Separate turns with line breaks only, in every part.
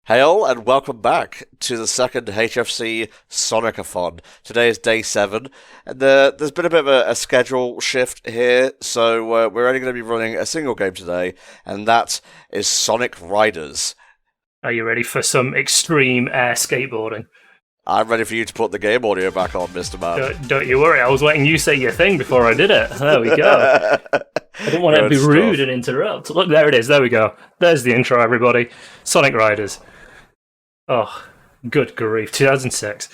Hail and welcome back to the second HFC Sonic-a-thon. Today is day 7, and there's been a bit of a schedule shift here, so we're only going to be running a single game today, and that is Sonic Riders.
Are you ready for some extreme air skateboarding?
I'm ready for you to put the game audio back on, Mr. Man.
Don't you worry, I was letting you say your thing before I did it. There we go. I didn't want to be rude and interrupt. Look, there it is, there we go. There's the intro, everybody. Sonic Riders. Oh, good grief, 2006.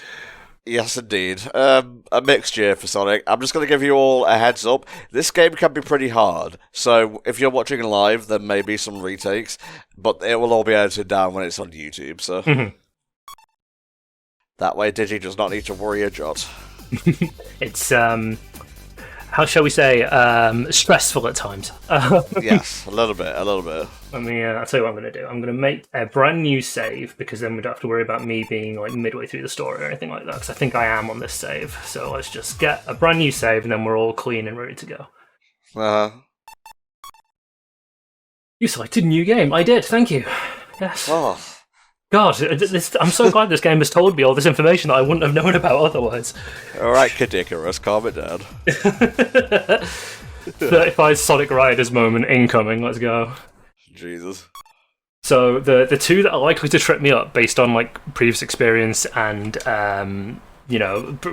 Yes, indeed. A mixed year for Sonic. I'm just going to give you all a heads up. This game can be pretty hard, so if you're watching live, there may be some retakes, but it will all be edited down when it's on YouTube, so... That way Digi does not need to worry a jot.
It's, how shall we say, stressful at times.
Yes, a little bit.
I'll tell you what I'm going to do. I'm going to make a brand new save, because then we don't have to worry about me being like midway through the story or anything like that, because I think I am on this save. So let's just get a brand new save, and then we're all clean and ready to go.
Uh-huh.
You selected new game. I did, thank you. Yes.
Oh.
God, I'm so glad this game has told me all this information that I wouldn't have known about otherwise.
Alright, Kid Icarus, calm it down.
35 Sonic Riders moment incoming, let's go.
Jesus.
So, the two that are likely to trip me up based on like previous experience and,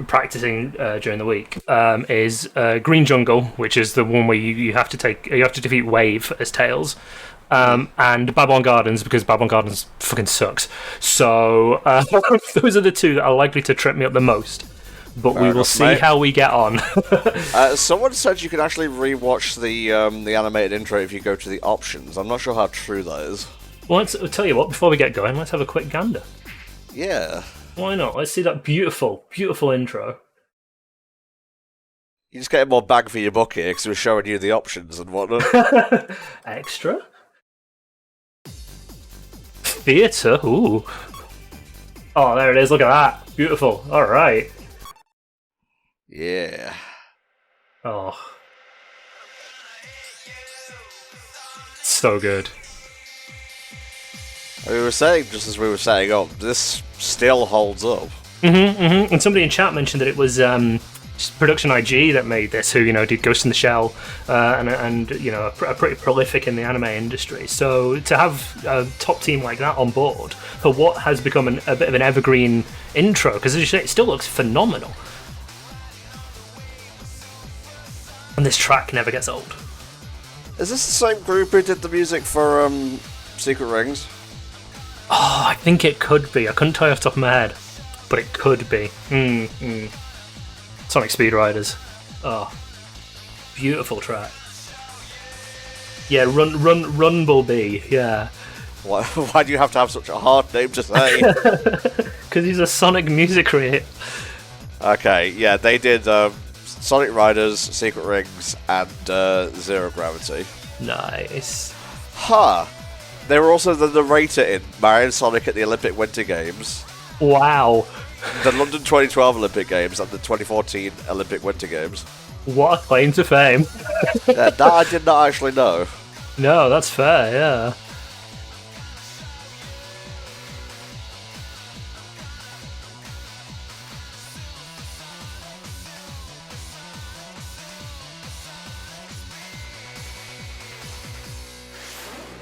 practicing during the week, is Green Jungle, which is the one where you have to defeat Wave as Tails. And Babylon Gardens, because Babylon Gardens fucking sucks. So, those are the two that are likely to trip me up the most. But we will see how we get on.
Someone said you can actually rewatch the animated intro if you go to the options. I'm not sure how true that is.
Well, I'll tell you what, before we get going, let's have a quick gander.
Yeah.
Why not? Let's see that beautiful, beautiful intro.
You just get more bang for your buck here, because we're showing you the options and whatnot.
Extra? Theatre? Ooh. Oh, there it is, look at that. Beautiful. Alright.
Yeah.
Oh. So good.
We were saying, just as we were setting up, this still holds up.
And somebody in chat mentioned that it was Production IG that made this, who did Ghost in the Shell, and are pretty prolific in the anime industry. So to have a top team like that on board for what has become a bit of an evergreen intro, because as you say, it still looks phenomenal, and this track never gets old.
Is this the same group who did the music for Secret Rings?
Oh, I think it could be. I couldn't tell you off the top of my head, but it could be. Sonic Speed Riders. Oh, beautiful track. Yeah, Rumblebee, yeah.
Why do you have to have such a hard name to say?
Because he's a Sonic music creator.
Okay, yeah, they did Sonic Riders, Secret Rings, and Zero Gravity.
Nice.
Huh. They were also the narrator in Mario Sonic at the Olympic Winter Games.
Wow.
The London 2012 Olympic Games and the 2014 Olympic Winter Games.
What a claim to fame.
That I did not actually know.
No, that's fair, yeah.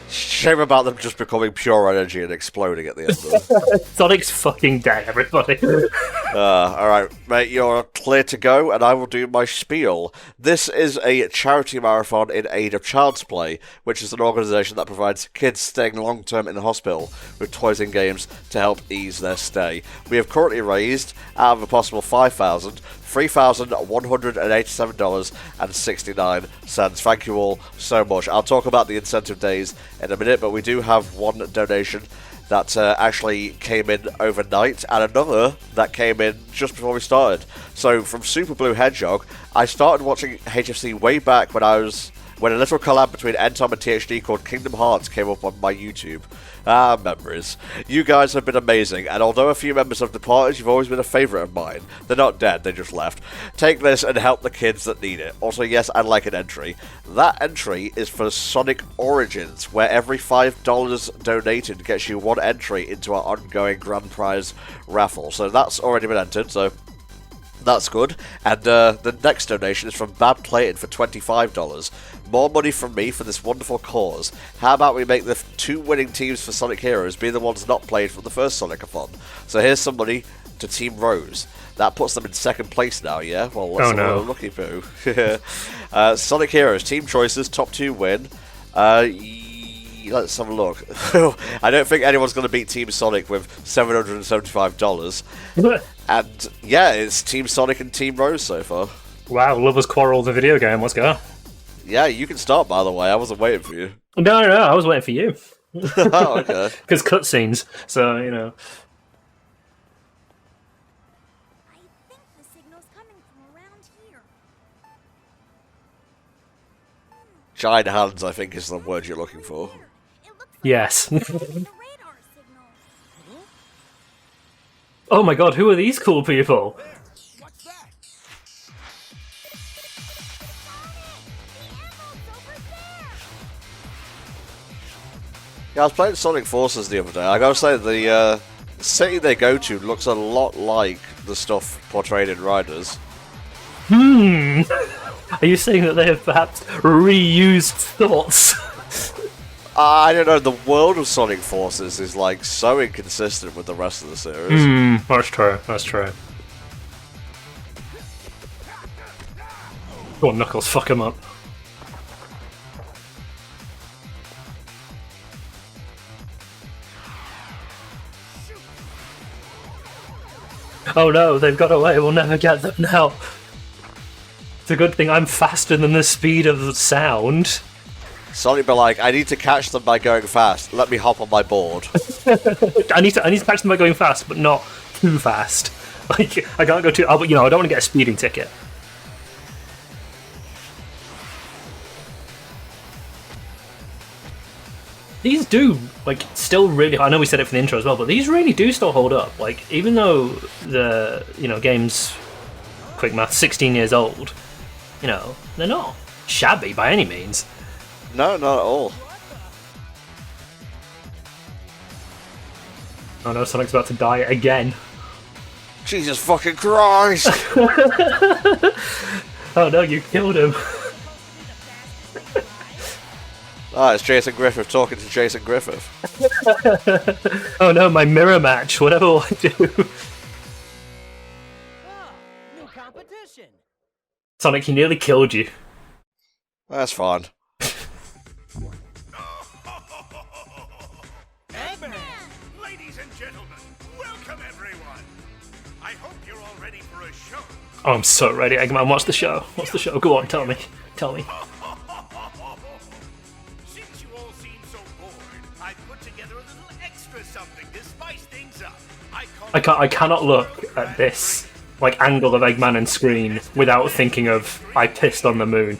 Shame about them just becoming pure energy and exploding at the end of it.
Sonic's fucking dead, everybody.
Alright, mate, you're clear to go, and I will do my spiel. This is a charity marathon in aid of Child's Play, which is an organisation that provides kids staying long-term in the hospital with toys and games to help ease their stay. We have currently raised, out of a possible $5,000, $3,187.69. Thank you all so much. I'll talk about the incentive days in a minute, but we do have one donation that actually came in overnight, and another that came in just before we started. So, from Super Blue Hedgehog, I started watching HFC way back when I was when a little collab between N-Tom and THD called Kingdom Hearts came up on my YouTube. Ah, memories. You guys have been amazing, and although a few members have departed, you've always been a favourite of mine. They're not dead, they just left. Take this and help the kids that need it. Also, yes, I'd like an entry. That entry is for Sonic Origins, where every $5 donated gets you one entry into our ongoing grand prize raffle. So that's already been entered, so that's good. And the next donation is from Bab Clayton for $25. More money from me for this wonderful cause. How about we make the 2 winning teams for Sonic Heroes be the ones not played from the first Sonic-a-thon? So here's some money to Team Rose. That puts them in 2nd place now, yeah? Well, let's have a lucky poo. Sonic Heroes, team choices, top 2 win. Let's have a look. I don't think anyone's going to beat Team Sonic with $775. And yeah, it's Team Sonic and Team Rose so far.
Wow, lovers quarrel the video game. Let's go.
Yeah, you can start, by the way. I wasn't waiting for you.
No, I was waiting for you.
Oh, okay.
Because cutscenes, so, you know.
I think the signal's coming from around here.
Giant hands, I think, is the word you're looking for.
It looks like
Yes.
the radar signal.
Oh my god, who are these cool people?
What's that?
Yeah, I was playing Sonic Forces the other day. I gotta say, the city they go to looks a lot like the stuff portrayed in Riders.
Are you saying that they have perhaps reused thoughts?
I don't know, the world of Sonic Forces is like so inconsistent with the rest of the series.
That's true, that's true. Go on, Knuckles, fuck him up. Oh no, they've got away, we'll never get them now. It's a good thing I'm faster than the speed of the sound.
Sonic be like, I need to catch them by going fast. Let me hop on my board.
I need to catch them by going fast, but not too fast. Like, I can't go too... I don't want to get a speeding ticket. These do, like, still really... I know we said it for the intro as well, but these really do still hold up. Like, even though the, game's, quick math, 16 years old, they're not shabby by any means.
No, not at all.
Oh no, Sonic's about to die again.
Jesus fucking Christ!
Oh no, you killed him.
Ah, it's Jason Griffith talking to Jason Griffith.
Oh no, my mirror match, whatever will I do?
Ah, new competition.
Sonic, he nearly killed you.
That's fine.
Eggman! Ladies and gentlemen, welcome everyone. I hope you're all ready for a show.
Oh, I'm so ready, Eggman, watch the show. Watch the show, go on, tell me. Tell me.
Since you all seem so bored, I put together a little extra something to spice things up.
I cannot look at this angle of Eggman and screen without thinking of I pissed on the moon.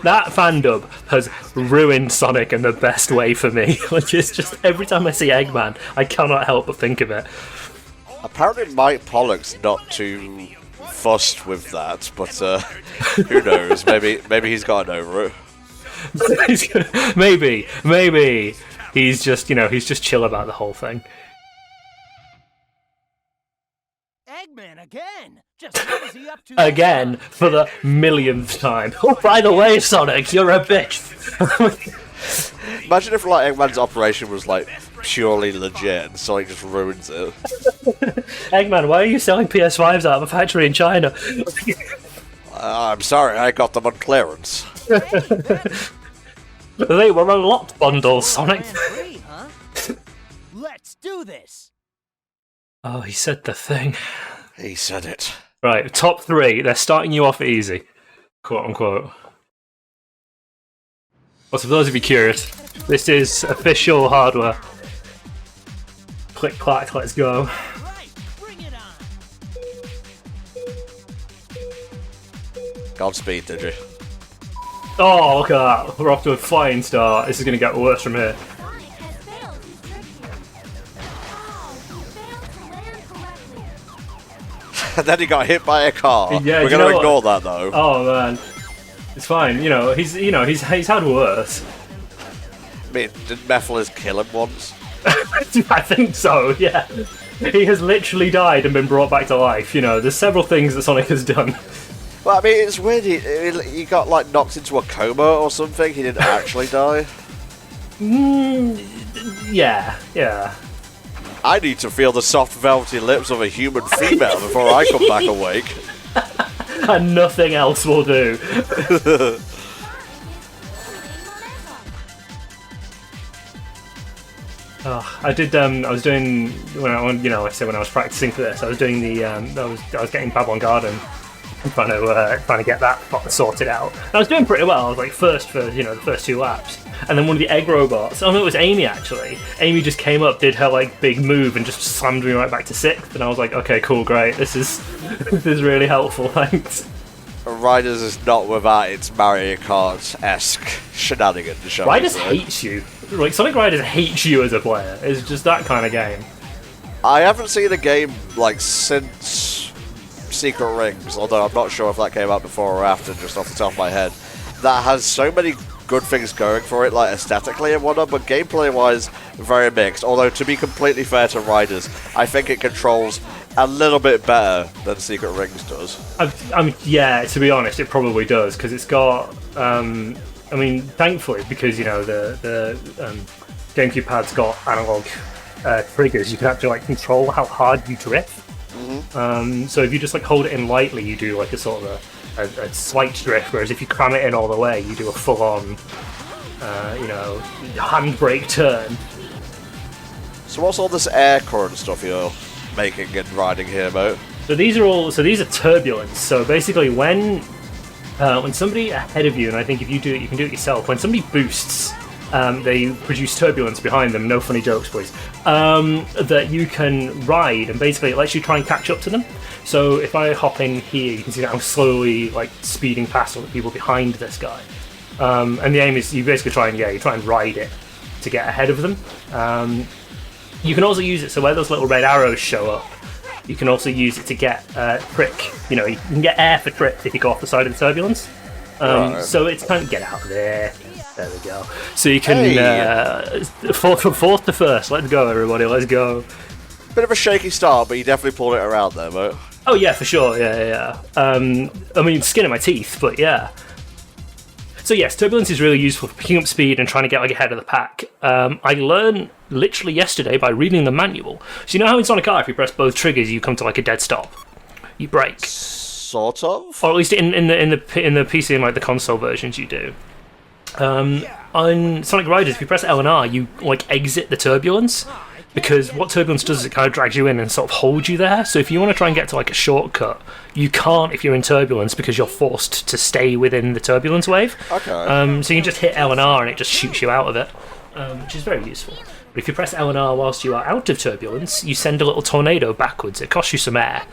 That fan dub has ruined Sonic in the best way for me. It's just every time I see Eggman, I cannot help but think of it.
Apparently Mike Pollock's not too fussed with that, but who knows? Maybe he's gotten over it.
maybe he's just he's just chill about the whole thing.
Eggman again. Just what is he up to?
Again, for the millionth time. Oh, by the way, Sonic, you're a bitch.
Imagine if Eggman's operation was purely legit and Sonic just ruins it.
Eggman, why are you selling PS5s out of a factory in China?
I'm sorry, I got them on clearance.
They were a lot bundle, Sonic.
Free, huh? Let's do this.
Oh, he said the thing.
He said it.
Right, top 3. They're starting you off easy, quote unquote. Well, so for those of you curious, this is official hardware. Click clack, let's go.
Right, bring it on.
Godspeed, did you?
Oh, look at that. We're off to a flying start. This is going to get worse from here.
Sonic has failed his trip here. Oh, he failed to land correctly.
And then he got hit by a car.
Yeah,
We're
do you
going to
know
ignore
what?
that, though.
Oh, man. It's fine. He's had worse.
I mean, did Mephiles kill him once?
I think so, yeah. He has literally died and been brought back to life. There's several things that Sonic has done.
Well, I mean, it's weird. He got, like, knocked into a coma or something. He didn't actually die.
Yeah.
I need to feel the soft, velvety lips of a human female before I come back awake.
And nothing else will do. I was doing when I said when I was practicing for this, I was doing I was getting Babylon Garden, and trying to get that sorted out. And I was doing pretty well. I was like first for the first 2 laps, and then one of the egg robots. Oh no, it was Amy actually. Amy just came up, did her like big move, and just slammed me right back to 6th. And I was like, okay, cool, great. This is really helpful. Thanks.
Riders is not without its Mario Kart-esque shenanigans. shall we
Riders
say.
hates you. Like Sonic Riders hates you as a player. It's just that kind of game.
I haven't seen a game like since Secret Rings, although I'm not sure if that came out before or after, just off the top of my head, that has so many good things going for it, like aesthetically and whatnot, but gameplay-wise, very mixed. Although, to be completely fair to Riders, I think it controls a little bit better than Secret Rings does.
Yeah, to be honest, it probably does, because it's got, thankfully, because, the GameCube pad's got analog triggers, you can actually, like, control how hard you drift. Mm-hmm. So if you just, like, hold it in lightly, you do, like, a sort of a slight drift, whereas if you cram it in all the way, you do a full-on, handbrake turn.
So what's all this air current stuff you're making and riding here, mate?
So these are turbulence. So basically, when somebody ahead of you, and I think if you do it, you can do it yourself. When somebody boosts, they produce turbulence behind them. No funny jokes, please. That you can ride, and basically it lets you try and catch up to them. So if I hop in here, you can see that I'm slowly like speeding past all the people behind this guy. And the aim is you basically try and ride it to get ahead of them. You can also use it so where those little red arrows show up, you can also use it to get trick. You can get air for trick if you go off the side of the turbulence.
Right.
So it's kind of get out of there. There we go. So you can fourth to first. Let's go, everybody. Let's go.
Bit of a shaky start, but you definitely pulled it around there, mate.
Oh yeah, for sure. Yeah. Skin in my teeth, but yeah. So yes, turbulence is really useful for picking up speed and trying to get like ahead of the pack. I learned literally yesterday by reading the manual. So you know how in Sonic R, if you press both triggers, you come to like a dead stop. You brake.
Sort of.
Or at least in the PC and like the console versions, you do. On Sonic Riders, if you press L and R, you like exit the turbulence. Because what turbulence does is it kind of drags you in and sort of holds you there. So if you want to try and get to like a shortcut, you can't if you're in turbulence because you're forced to stay within the turbulence wave.
Okay.
So you can just hit L and R and it just shoots you out of it, which is very useful. But if you press L and R whilst you are out of turbulence, you send a little tornado backwards. It costs you some air,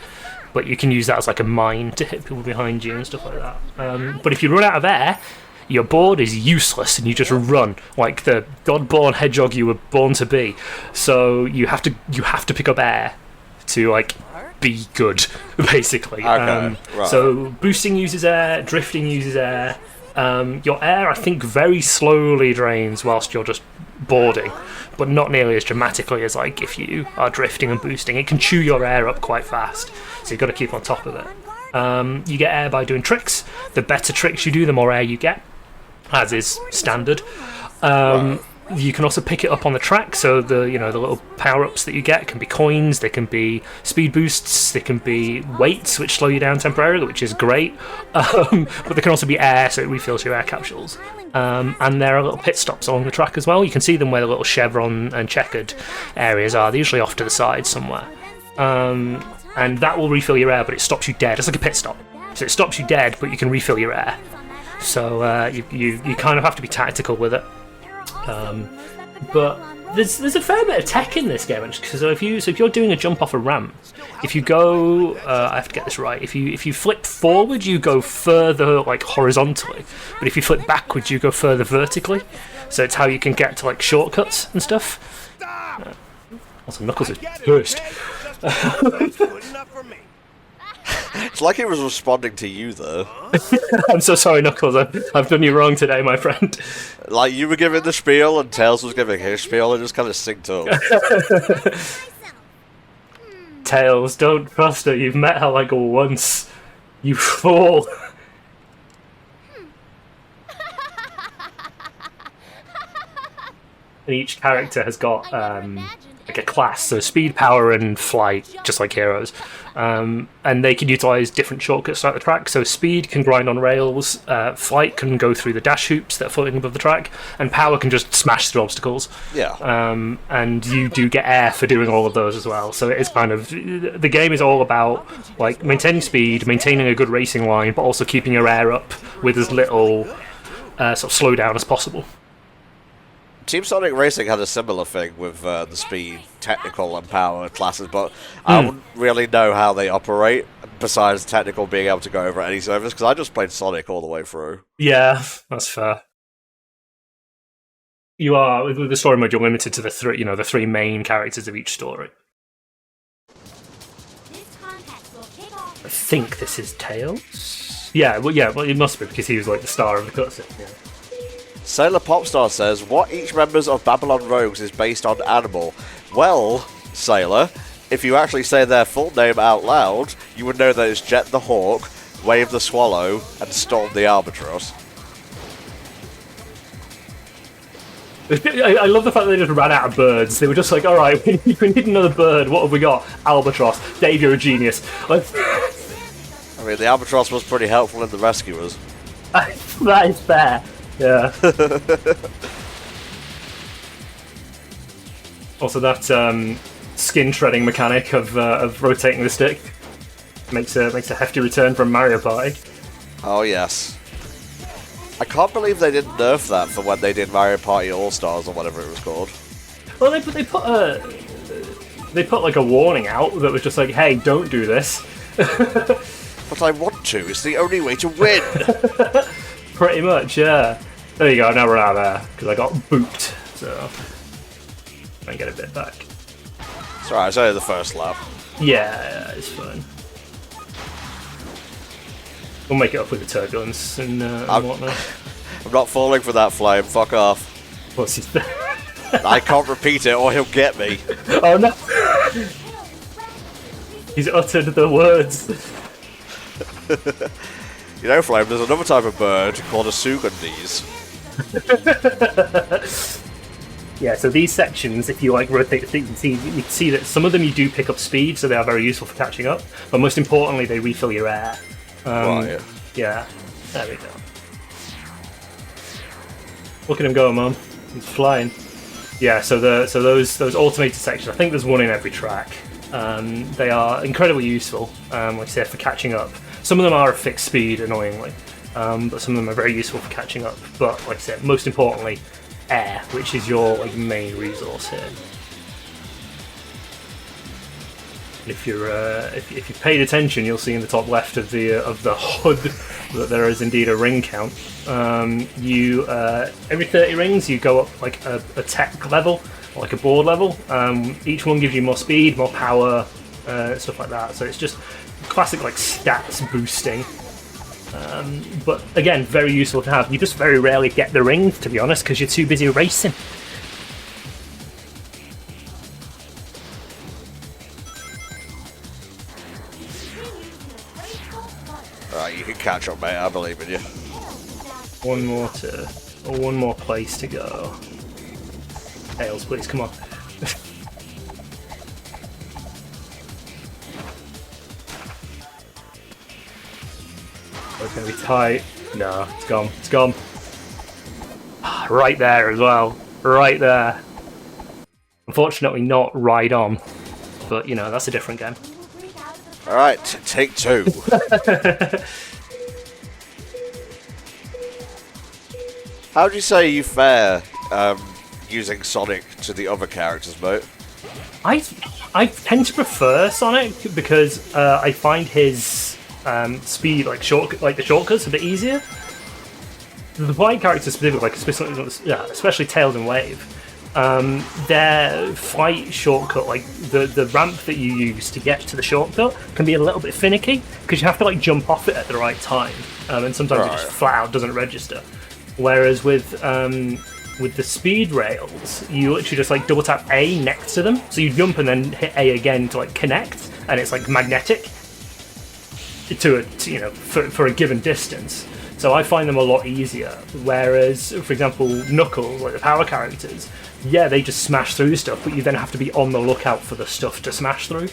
but you can use that as like a mine to hit people behind you and stuff like that. But if you run out of air, your board is useless and you just run like the god-born hedgehog you were born to be. So you have to pick up air to like be good, basically.
Okay, right.
So boosting uses air, drifting uses air. Your air, I think, very slowly drains whilst you're just boarding, but not nearly as dramatically as like if you are drifting and boosting. It can chew your air up quite fast, so you've got to keep on top of it. You get air by doing tricks. The better tricks you do, the more air you get, as is standard. You can also pick it up on the track, so the little power-ups that you get can be coins, they can be speed boosts, they can be weights which slow you down temporarily, which is great, but they can also be air, so it refills your air capsules. And there are little pit stops along the track as well. You can see them where the little chevron and checkered areas are. They're usually off to the side somewhere. And that will refill your air, but it stops you dead. It's like a pit stop. So it stops you dead, but you can refill your air. So you kind of have to be tactical with it. But There's a fair bit of tech in this game, because if you're doing a jump off a ramp, if you go, I have to get this right. If you flip forward, you go further like horizontally, but if you flip backwards, you go further vertically. So it's how you can get to like shortcuts and stuff. Also, Knuckles is cursed.
It's like he was responding to you, though.
I'm so sorry, Knuckles. I've done you wrong today, my friend.
Like, you were giving the spiel and Tails was giving his spiel and just kind of synced up.
Tails, don't trust her. You've met her like once. You fool. And each character has got like a class, so speed, power, and flight, just like heroes. And they can utilize different shortcuts throughout the track. So speed can grind on rails, flight can go through the dash hoops that are floating above the track, and power can just smash through obstacles.
Yeah.
And you do get air for doing all of those as well. So it is kind of, the game is all about like maintaining speed, maintaining a good racing line, but also keeping your air up with as little sort of slowdown as possible.
Team Sonic Racing had a similar thing with the speed, technical, and power classes, but I wouldn't really know how they operate, besides technical being able to go over any service, because I just played Sonic all the way through.
Yeah, that's fair. You are, with the story mode, you're limited to the three main characters of each story. I think this is Tails? Yeah, well, it must be, because he was like the star of the cutscene, yeah.
Sailor Popstar says, what each members of Babylon Rogues is based on animal? Well, Sailor, if you actually say their full name out loud, you would know that it's Jet the Hawk, Wave the Swallow, and Storm the Albatross.
I love the fact that they just ran out of birds. They were just like, alright, we need another bird. What have we got? Albatross. Dave, you're a genius.
I mean, the Albatross was pretty helpful in the Rescuers.
That is fair. Yeah. Also, that skin shredding mechanic of rotating the stick makes a hefty return from Mario Party.
Oh yes. I can't believe they didn't nerf that for when they did Mario Party All Stars or whatever it was called.
Well, they put like a warning out that was just like, hey, don't do this.
But I want to. It's the only way to win.
Pretty much, yeah. There you go, now we're out of there, because I got booped, so I can get a bit back.
It's alright, it's only the first lap.
Yeah, it's fine. We'll make it up with the turbulence and whatnot.
I'm not falling for that flame, fuck off.
What's his
I can't repeat it or he'll get me.
Oh no! He's uttered the words.
You know, Flame, there's another type of bird called a Sugandese.
Yeah, so these sections, if you like rotate the thing, you can see that some of them you do pick up speed, so they are very useful for catching up. But most importantly, they refill your air.
Right.
Yeah, there we go. Look at him go, Mum. He's flying. Yeah, so those automated sections, I think there's one in every track. They are incredibly useful, like I said, for catching up. Some of them are at fixed speed, annoyingly, but some of them are very useful for catching up. But like I said, most importantly, air, which is your main resource here. If you've paid attention, you'll see in the top left of the HUD that there is indeed a ring count. Every 30 rings you go up like a tech level, or like a board level. Each one gives you more speed, more power, stuff like that. So it's just classic like stats boosting. But again, very useful to have. You just very rarely get the ring, to be honest, because you're too busy racing.
Alright, you can catch up, mate. I believe in you.
One more place to go. Tails, please, come on. It's gonna be tight. No, it's gone. It's gone. Right there as well. Right there. Unfortunately, not right on. But that's a different game.
Alright, take two. How would you say you fare using Sonic to the other characters, mate?
I tend to prefer Sonic because I find his speed, like the shortcuts, a bit easier. The fight characters specifically, especially Tails and Wave, their fight shortcut, like the ramp that you use to get to the shortcut, can be a little bit finicky because you have to like jump off it at the right time, and sometimes it just flat out doesn't register. Whereas with the speed rails, you literally just like double tap A next to them, so you jump and then hit A again to like connect, and it's like magnetic for a given distance. So I find them a lot easier. Whereas, for example, Knuckles, like the power characters, yeah, they just smash through stuff, but you then have to be on the lookout for the stuff to smash through.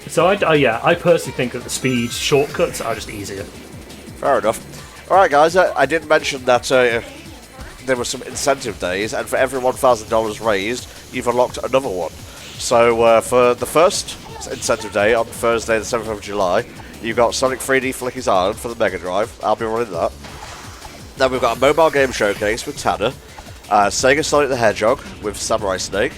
So I personally think that the speed shortcuts are just easier.
Fair enough. Alright guys, I did mention that there were some incentive days, and for every $1,000 raised, you've unlocked another one. So for the first incentive day on Thursday the 7th of July, you've got Sonic 3D Flicky's Island for the Mega Drive. I'll be running that. Then we've got a mobile game showcase with Tanner, Sega Sonic the Hedgehog with Samurai Snake,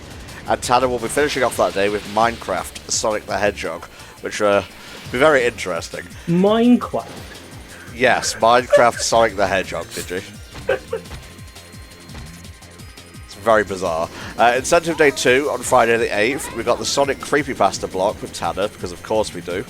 and Tanner will be finishing off that day with Minecraft Sonic the Hedgehog, which will be very interesting.
Minecraft?
Yes, Minecraft Sonic the Hedgehog, did you? Very bizarre. Incentive Day 2 on Friday the 8th, we've got the Sonic Creepypasta block with Tanner, because of course we do.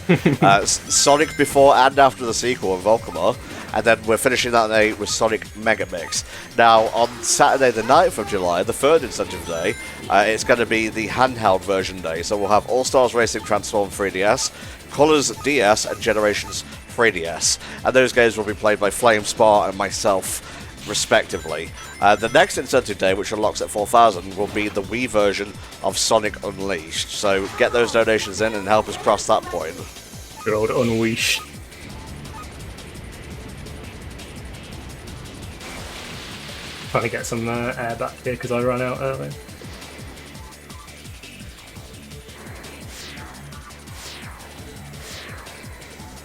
Sonic before and after the sequel of Volcamar, and then we're finishing that day with Sonic Mega Mix. Now, on Saturday the 9th of July, the third incentive day, it's going to be the handheld version day, so we'll have All-Stars Racing Transform 3DS, Colors DS, and Generations 3DS, and those games will be played by Flamespar and myself, respectively. The next incentive day, which unlocks at 4,000, will be the Wii version of Sonic Unleashed. So get those donations in and help us cross that point.
Good old Unleashed. Trying to get some air back here because I ran out earlier.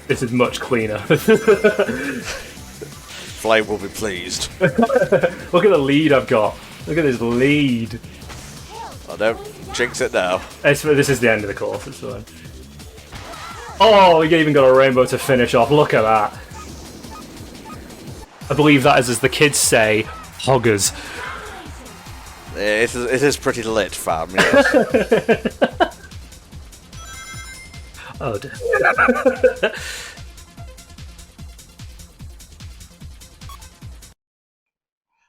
This is much cleaner.
Flame will be pleased.
Look at the lead I've got. Look at this lead.
I don't jinx it now.
This is the end of the course, it's fine. Oh, we even got a rainbow to finish off. Look at that. I believe that is, as the kids say, hoggers.
It is pretty lit, fam. Yes.
Oh dear.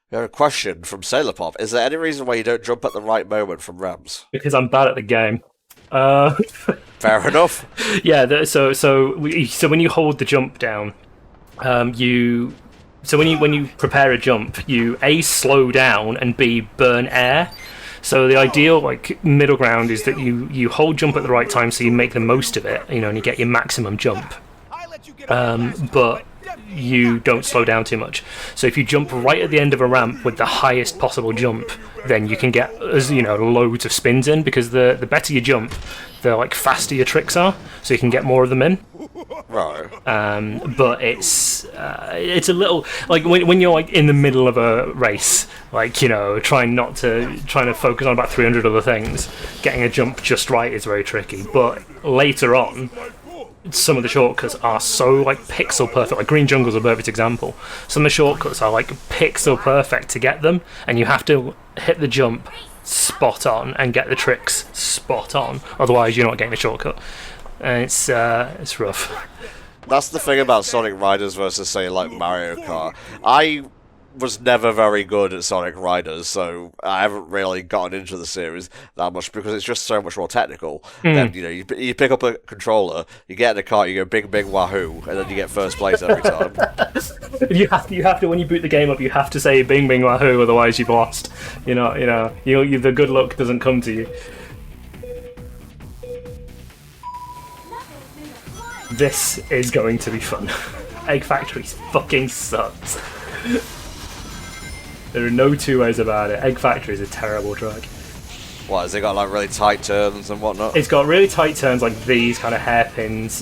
We have a question from Sailor Pop. Is there any reason why you don't jump at the right moment from ramps?
Because I'm bad at the game.
Fair enough.
Yeah. So when you hold the jump down, when you prepare a jump, you A, slow down, and B, burn air. So the ideal middle ground is that you hold jump at the right time, so you make the most of it, and you get your maximum jump. But you don't slow down too much. So if you jump right at the end of a ramp with the highest possible jump, then you can get loads of spins in, because the better you jump, the faster your tricks are, so you can get more of them in.
Right.
But it's a little when you're in the middle of a race, trying to focus on about 300 other things, getting a jump just right is very tricky. But later on, some of the shortcuts are so pixel perfect. Green Jungle's a perfect example. Some of the shortcuts are pixel perfect to get them, and you have to hit the jump spot on and get the tricks spot on. Otherwise, you're not getting a shortcut. And it's rough.
That's the thing about Sonic Riders versus, say, Mario Kart. I was never very good at Sonic Riders, so I haven't really gotten into the series that much, because it's just so much more technical. Then, you pick up a controller, you get in a car, you go bing bing wahoo, and then you get first place every time.
You have to when you boot the game up, you have to say bing bing wahoo, otherwise you've lost. The good luck doesn't come to you. This is going to be fun. Egg Factory fucking sucks. There are no two ways about it. Egg Factory is a terrible track.
What, has it got really tight turns and whatnot?
It's got really tight turns like these kind of hairpins.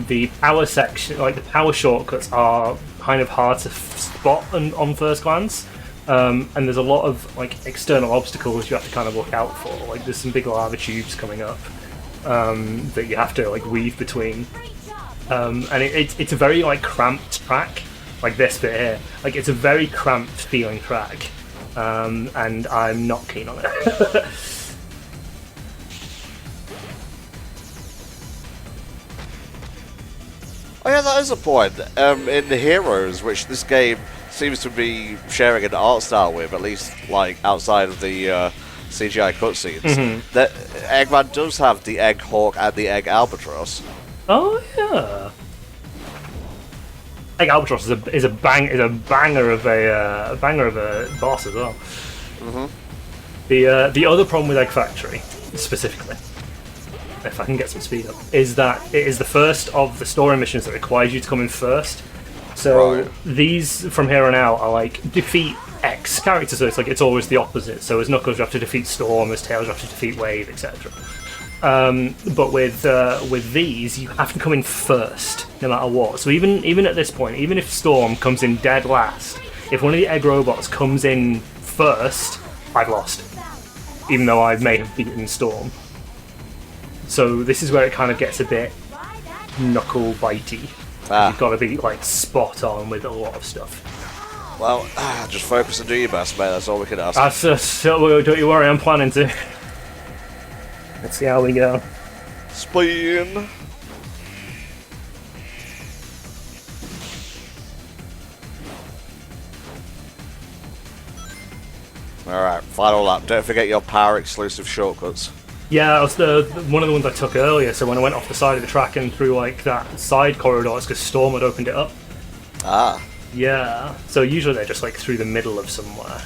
The power section, the power shortcuts are kind of hard to spot on first glance. And there's a lot of like external obstacles you have to kind of look out for. Like there's some big lava tubes coming up that you have to like weave between. And it's a very like cramped track, like this bit here. Like it's a very cramped feeling track, and I'm not keen on it.
Oh yeah, that is a point. In the Heroes, which this game seems to be sharing an art style with, at least like outside of the CGI cutscenes, that Eggman does have the Egg Hawk and the Egg Albatross.
Oh yeah. Egg Albatross is a banger of a boss as well. The other problem with Egg Factory specifically, if I can get some speed up, is that it is the first of the story missions that requires you to come in first. So these from here on out are like defeat X characters, so it's like it's always the opposite. So as Knuckles you have to defeat Storm, as Tails you have to defeat Wave, etc. But with these you have to come in first, no matter what. So even at this point, even if Storm comes in dead last, if one of the egg robots comes in first, I've lost, even though I may have beaten Storm. So this is where it kind of gets a bit knuckle bitey. You've got to be like spot on with a lot of stuff.
Well, just focus and do your best, mate. That's all we can ask.
Don't you worry, I'm planning to. Let's see how we go.
Spin. Alright, final lap. Don't forget your power exclusive shortcuts.
Yeah, that was one of the ones I took earlier, so when I went off the side of the track and through like that side corridor, it's because Storm had opened it up.
Ah.
Yeah, so usually they're just like through the middle of somewhere.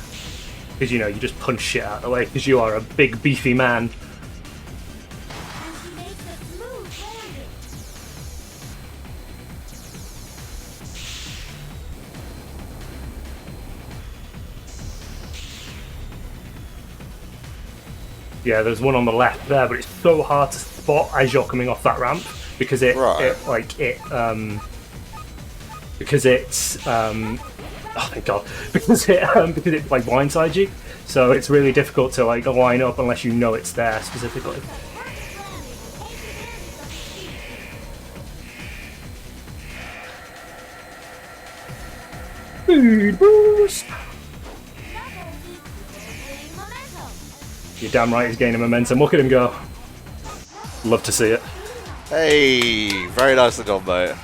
Because, you know, you just punch shit out of the way, because you are a big beefy man.
And he makes a smooth landing.
Yeah, there's one on the left there, but it's so hard to spot as you're coming off that ramp because oh my god, because it like blindsides you, so it's really difficult to like line up unless you know it's there specifically. Speed boost.
Gaining momentum.
You're damn right he's gaining momentum. Look at him go. Love to see it.
Hey, very nicely done, mate.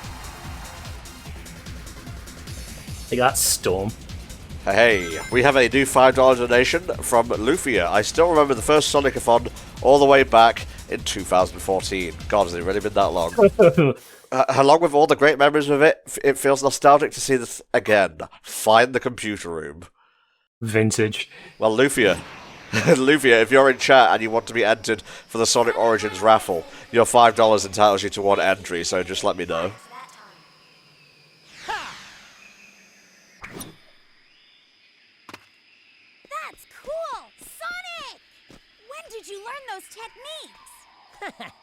Hey, that's Storm.
Hey, we have a new $5 donation from Lufia. I still remember the first Sonic-a-thon all the way back in 2014. God, has it really been that long? Along with all the great memories of it, it feels nostalgic to see this again. Find the computer room.
Vintage.
Well, Lufia, Lufia, if you're in chat and you want to be entered for the Sonic Origins raffle, your $5 entitles you to one entry, so just let me know.
That's cool! Sonic! When did you learn those techniques?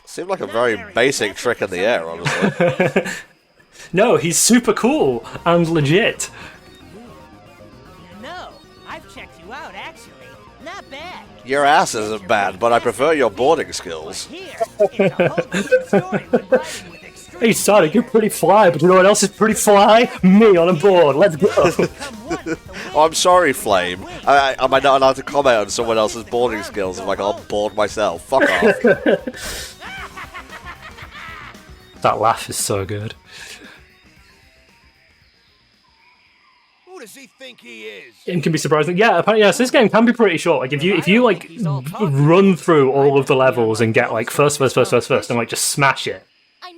Seemed like a very basic trick in the air, honestly.
No, he's super cool and legit.
No, I've checked you out, actually. Not bad.
Your ass isn't bad, but I prefer your boarding skills.
Here, it's a whole different story when riding with extreme.
Hey Sonic, you're pretty fly, but you know what else is pretty fly? Me on a board. Let's go.
Oh, I'm sorry, Flame. Am I not allowed to comment on someone else's boarding skills if I can't board myself? Fuck off.
That laugh is so good.
Who does he think he is?
It can be surprising. Yeah, apparently, yes, this game can be pretty short. Like if you like run through all of the levels and get like first, and like just smash it,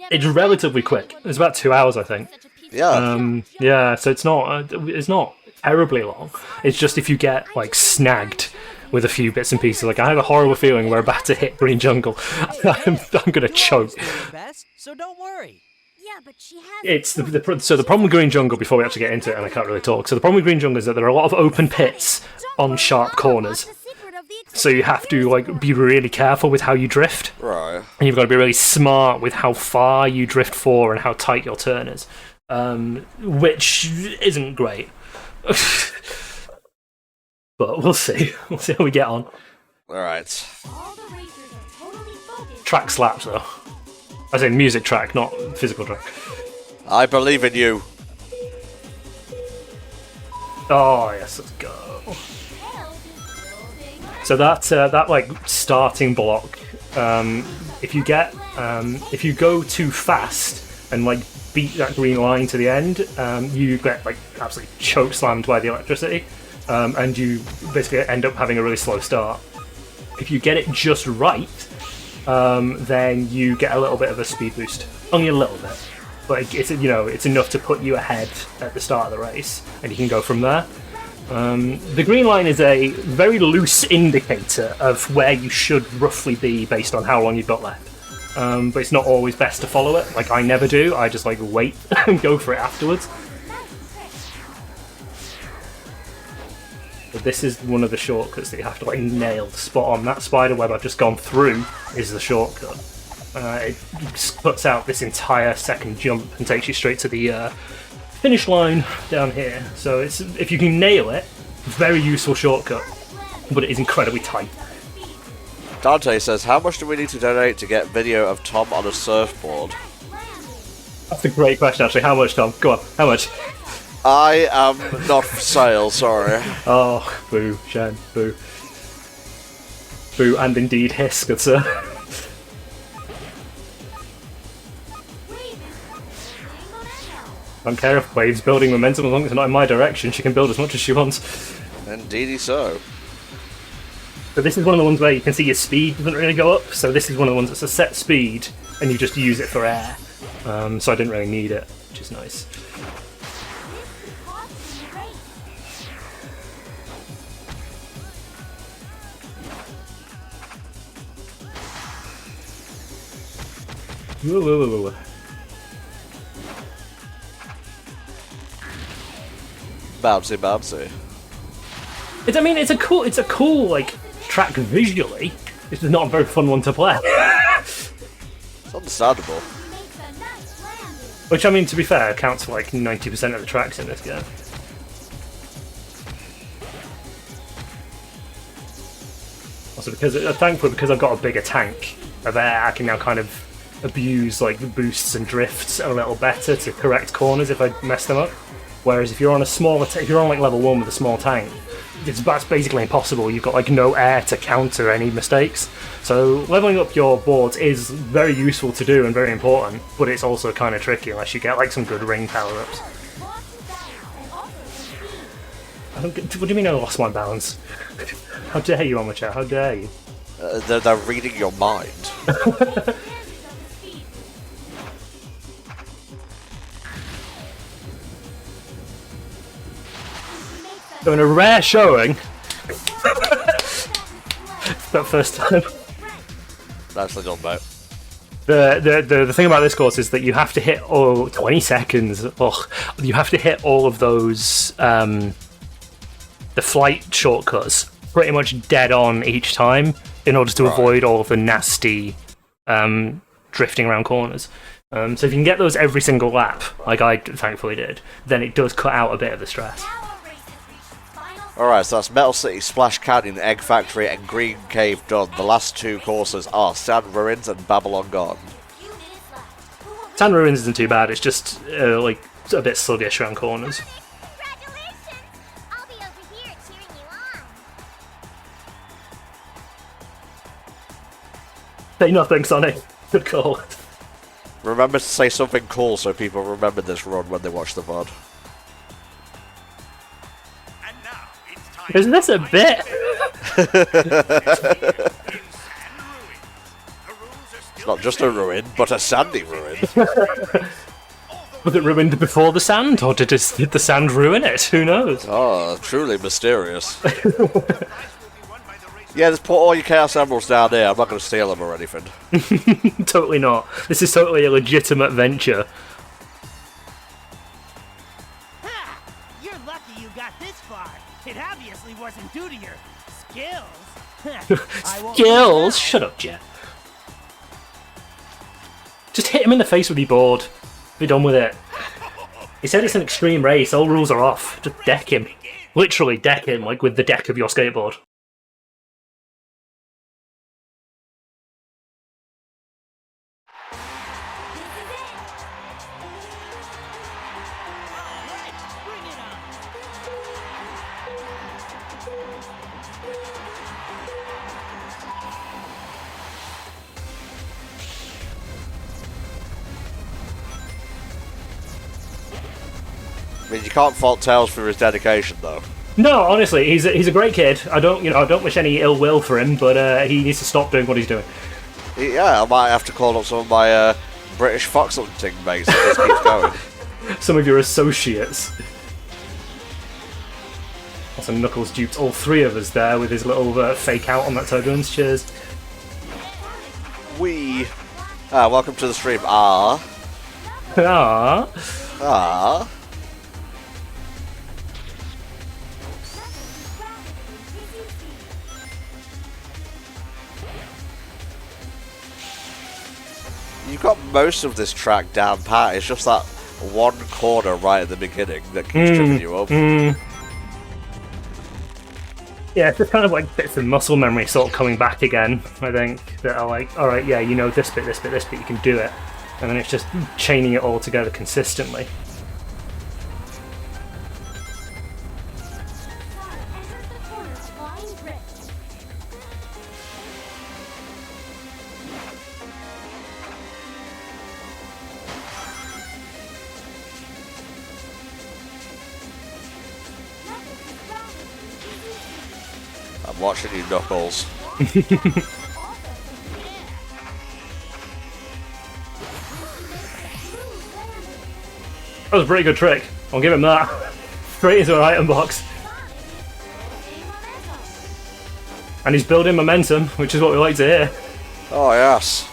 it's relatively quick. It's about 2 hours, I think.
Yeah.
Yeah, so it's not terribly long. It's just if you get like snagged with a few bits and pieces. Like I have a horrible feeling we're about to hit Green Jungle. I'm gonna choke.
Best, so don't worry.
Yeah, but she has.
It's so the problem with Green Jungle, before we actually get into it, and I can't really talk. So the problem with Green Jungle is that there are a lot of open pits on sharp corners. So you have to like be really careful with how you drift.
Right.
And you've got to be really smart with how far you drift for and how tight your turn is, which isn't great. but we'll see. We'll see how we get on.
Alright.
All the racers are totally focused.
Track slaps though. I say music track, not physical track.
I believe in you.
Oh yes, let's go.
Tails is building.
So that like starting block, if you go too fast and like beat that green line to the end, you get like absolutely choke slammed by the electricity, and you basically end up having a really slow start. If you get it just right, then you get a little bit of a speed boost, only a little bit, but it's it's enough to put you ahead at the start of the race, and you can go from there. The green line is a very loose indicator of where you should roughly be based on how long you've got left. But it's not always best to follow it. Like I never do. I just like wait and go for it afterwards. But this is one of the shortcuts that you have to like nail the spot on. That spider web I've just gone through is the shortcut. It cuts out this entire second jump and takes you straight to the finish line down here. So it's if you can nail it, very useful shortcut, but it is incredibly tight.
Dante says, how much do we need to donate to get video of Tom on a surfboard?
That's a great question, actually. How much, Tom? Go on. How much?
I am not for sale, sorry.
Oh, boo, Shen, boo. Boo, and indeed hiss, good sir. I don't care if Wave's building momentum, as long as it's not in my direction, she can build as much as she wants.
Indeedy so.
But this is one of the ones where you can see your speed doesn't really go up, so this is one of the ones that's a set speed, and you just use it for air. So I didn't really need it, which is nice. Whoa, whoa, whoa, whoa.
Bouncy, bouncy.
It's a cool like track visually. It's just not a very fun one to play.
It's understandable.
Which, I mean, to be fair, counts for like 90% of the tracks in this game. Also, thankfully, because I've got a bigger tank of air, I can now kind of abuse like the boosts and drifts a little better to correct corners if I mess them up. Whereas if you're on a smaller, if you're on like level 1 with a small tank, that's basically impossible. You've got like no air to counter any mistakes. So leveling up your boards is very useful to do and very important, but it's also kind of tricky unless you get like some good ring power-ups. What do you mean I lost my balance? How dare you on my chat? How dare you?
They're reading your mind.
So in a rare showing, that first time.
Nicely done, mate.
The thing about this course is that you have to hit 20 seconds. You have to hit all of those the flight shortcuts pretty much dead on each time in order to avoid all of the nasty drifting around corners. So if you can get those every single lap, like I thankfully did, then it does cut out a bit of the stress.
Alright, so that's Metal City, Splash Canyon, Egg Factory, and Green Cave done. The last two courses are Sand Ruins and Babylon Gone.
Sand Ruins isn't too bad, it's just like a bit sluggish around corners.
Congratulations! I'll be over here cheering you on.
Say nothing, Sonic. Good call.
Remember to say something cool so people remember this run when they watch the VOD.
And now it's time.
Isn't this a bit?
It's not just a ruin, but a sandy ruin.
Was it ruined before the sand, or did the sand ruin it? Who knows?
Oh, truly mysterious. Yeah, just put all your Chaos Emeralds down there. I'm not going to steal them or anything.
Totally not. This is totally a legitimate venture.
Ha! You're lucky you got this far. It obviously wasn't due to your skills. I won't
Skills?
now.
Shut up, Jet. Just hit him in the face with your board. Be done with it. He said it's an extreme race. All rules are off. Just deck him. literally deck him like with the deck of your skateboard.
Alright, bring it on.
I mean, you can't fault Tails for his dedication, though.
No, honestly, he's a great kid. I don't wish any ill will for him, but he needs to stop doing what he's doing.
Yeah, I might have to call up some of my British fox hunting mates if this keeps going.
Some of your associates. Also, Knuckles duped all three of us there with his little fake out on that Turbulence. Cheers.
Welcome to the stream. Ah. You've got most of this track down pat. It's just that one corner right at the beginning that keeps tripping you up.
Yeah, it's just kind of like bits of muscle memory sort of coming back again, I think, that are like, alright, yeah, you know this bit, this bit, this bit, you can do it. And then it's just chaining it all together consistently.
Sonic enters the corner of Flying Drift. Knuckles is grounded.
I'm watching you, Knuckles.
That was a pretty good trick. I'll give him that. Straight into an item box. And he's building momentum, which is what we like to hear.
Oh, yes.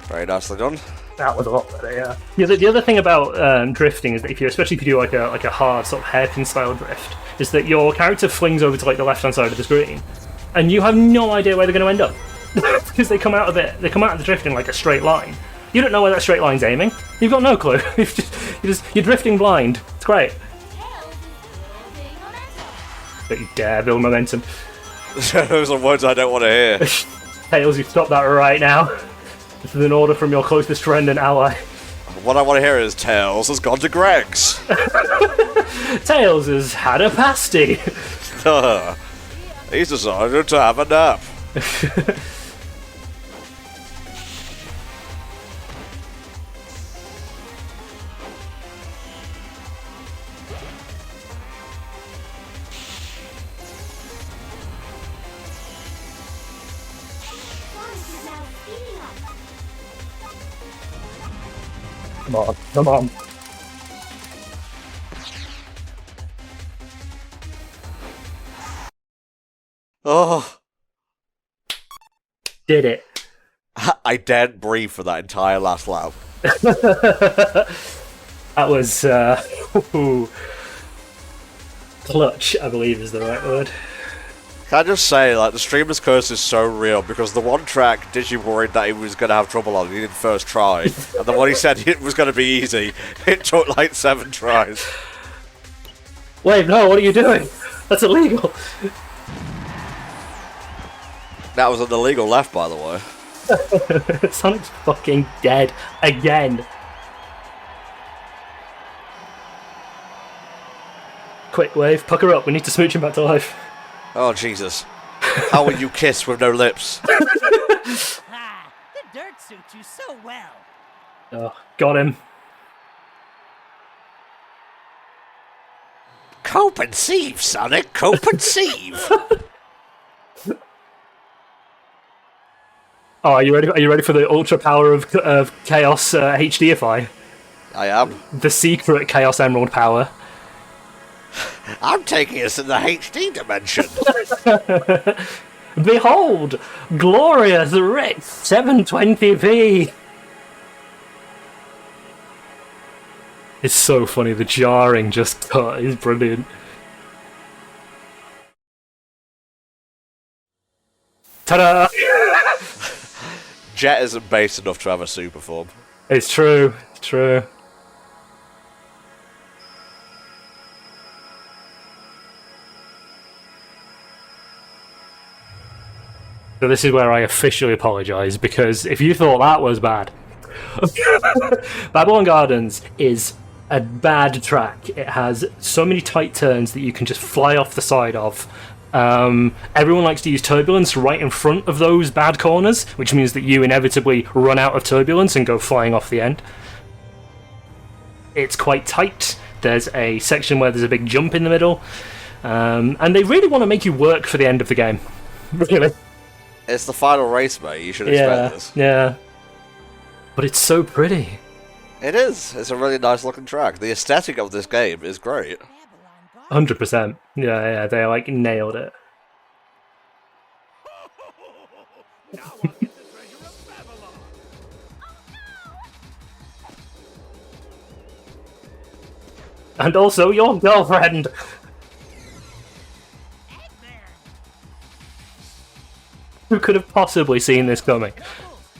Very nicely done.
That was a lot better, yeah. The other thing about drifting is that especially if you do like a hard sort of hairpin style drift, is that your character flings over to like the left hand side of the screen, and you have no idea where they're going to end up because they come out of the drift in like a straight line. You don't know where that straight line's aiming. You've got no clue. You're drifting blind. It's great. Don't you dare build momentum.
Those are words I don't want to hear.
Tails, you stop that right now. This is an order from your closest friend and ally.
What I want to hear is Tails has gone to Greg's.
Tails has had a pasty.
He's decided to have a nap.
Come on.
Oh.
Did it.
I daren't breathe for that entire last lap.
That was clutch, I believe is the right word.
Can I just say, like, the streamer's curse is so real, because the one track Digi worried that he was going to have trouble on, he did first try, and the one he said it was going to be easy, it took like 7 tries.
Wait, no, what are you doing? That's illegal.
That was an illegal left, by the way.
Sonic's fucking dead again. Quick wave, pucker up, we need to smooch him back to life.
Oh, Jesus. How will you kiss with no lips?
Ah, the dirt suits you so well.
Oh, got him.
Cope and sieve, Sonic, cope and sieve.
Oh, are you ready? Are you ready for the ultra power of Chaos HDify?
I am.
The secret Chaos Emerald power.
I'm taking us in the HD dimension.
Behold, glorious rich 720p. It's so funny. The jarring just cut is brilliant. Ta-da!
Jet isn't base enough to have a super form.
It's true. It's true. So this is where I officially apologise, because if you thought that was bad, Babylon Gardens is a bad track. It has so many tight turns that you can just fly off the side of. Everyone likes to use Turbulence right in front of those bad corners, which means that you inevitably run out of Turbulence and go flying off the end. It's quite tight. There's a section where there's a big jump in the middle, and they really want to make you work for the end of the game. Really.
It's the final race, mate. You should expect this.
Yeah. But it's so pretty.
It is. It's a really nice looking track. The aesthetic of this game is great.
100%. Yeah, they like nailed it. And also your girlfriend. Who could have possibly seen this coming?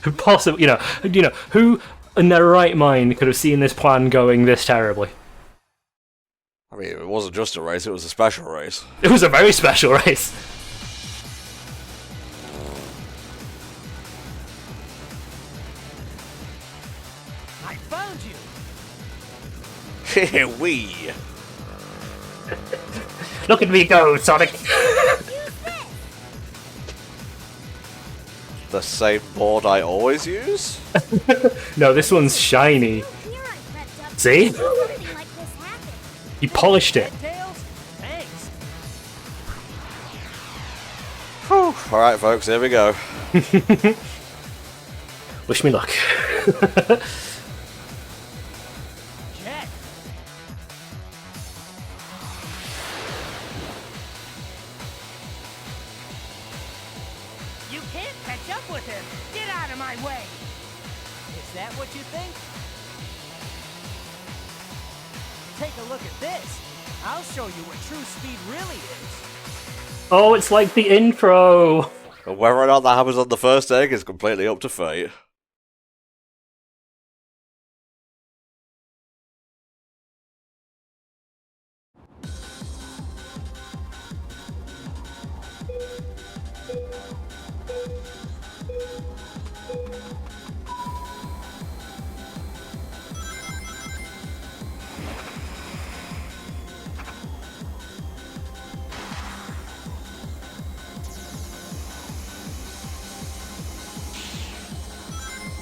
Who possibly, who in their right mind could have seen this plan going this terribly?
I mean, it wasn't just a race, it was a special race.
It was a very special race.
I found you.
Here we.
Look at me go, Sonic.
The same board I always use?
No, this one's shiny.
Here I crept up.
See?
Something like this happened.
He polished it.
Tails? Thanks.
Alright, folks, here we go.
Wish me luck.
Jet. You can't catch up with him. Get out of my way. Is that what you think? Take a look at this. I'll show you what true speed really is.
Oh, it's like the intro.
And whether or not that happens on the first egg is completely up to fate.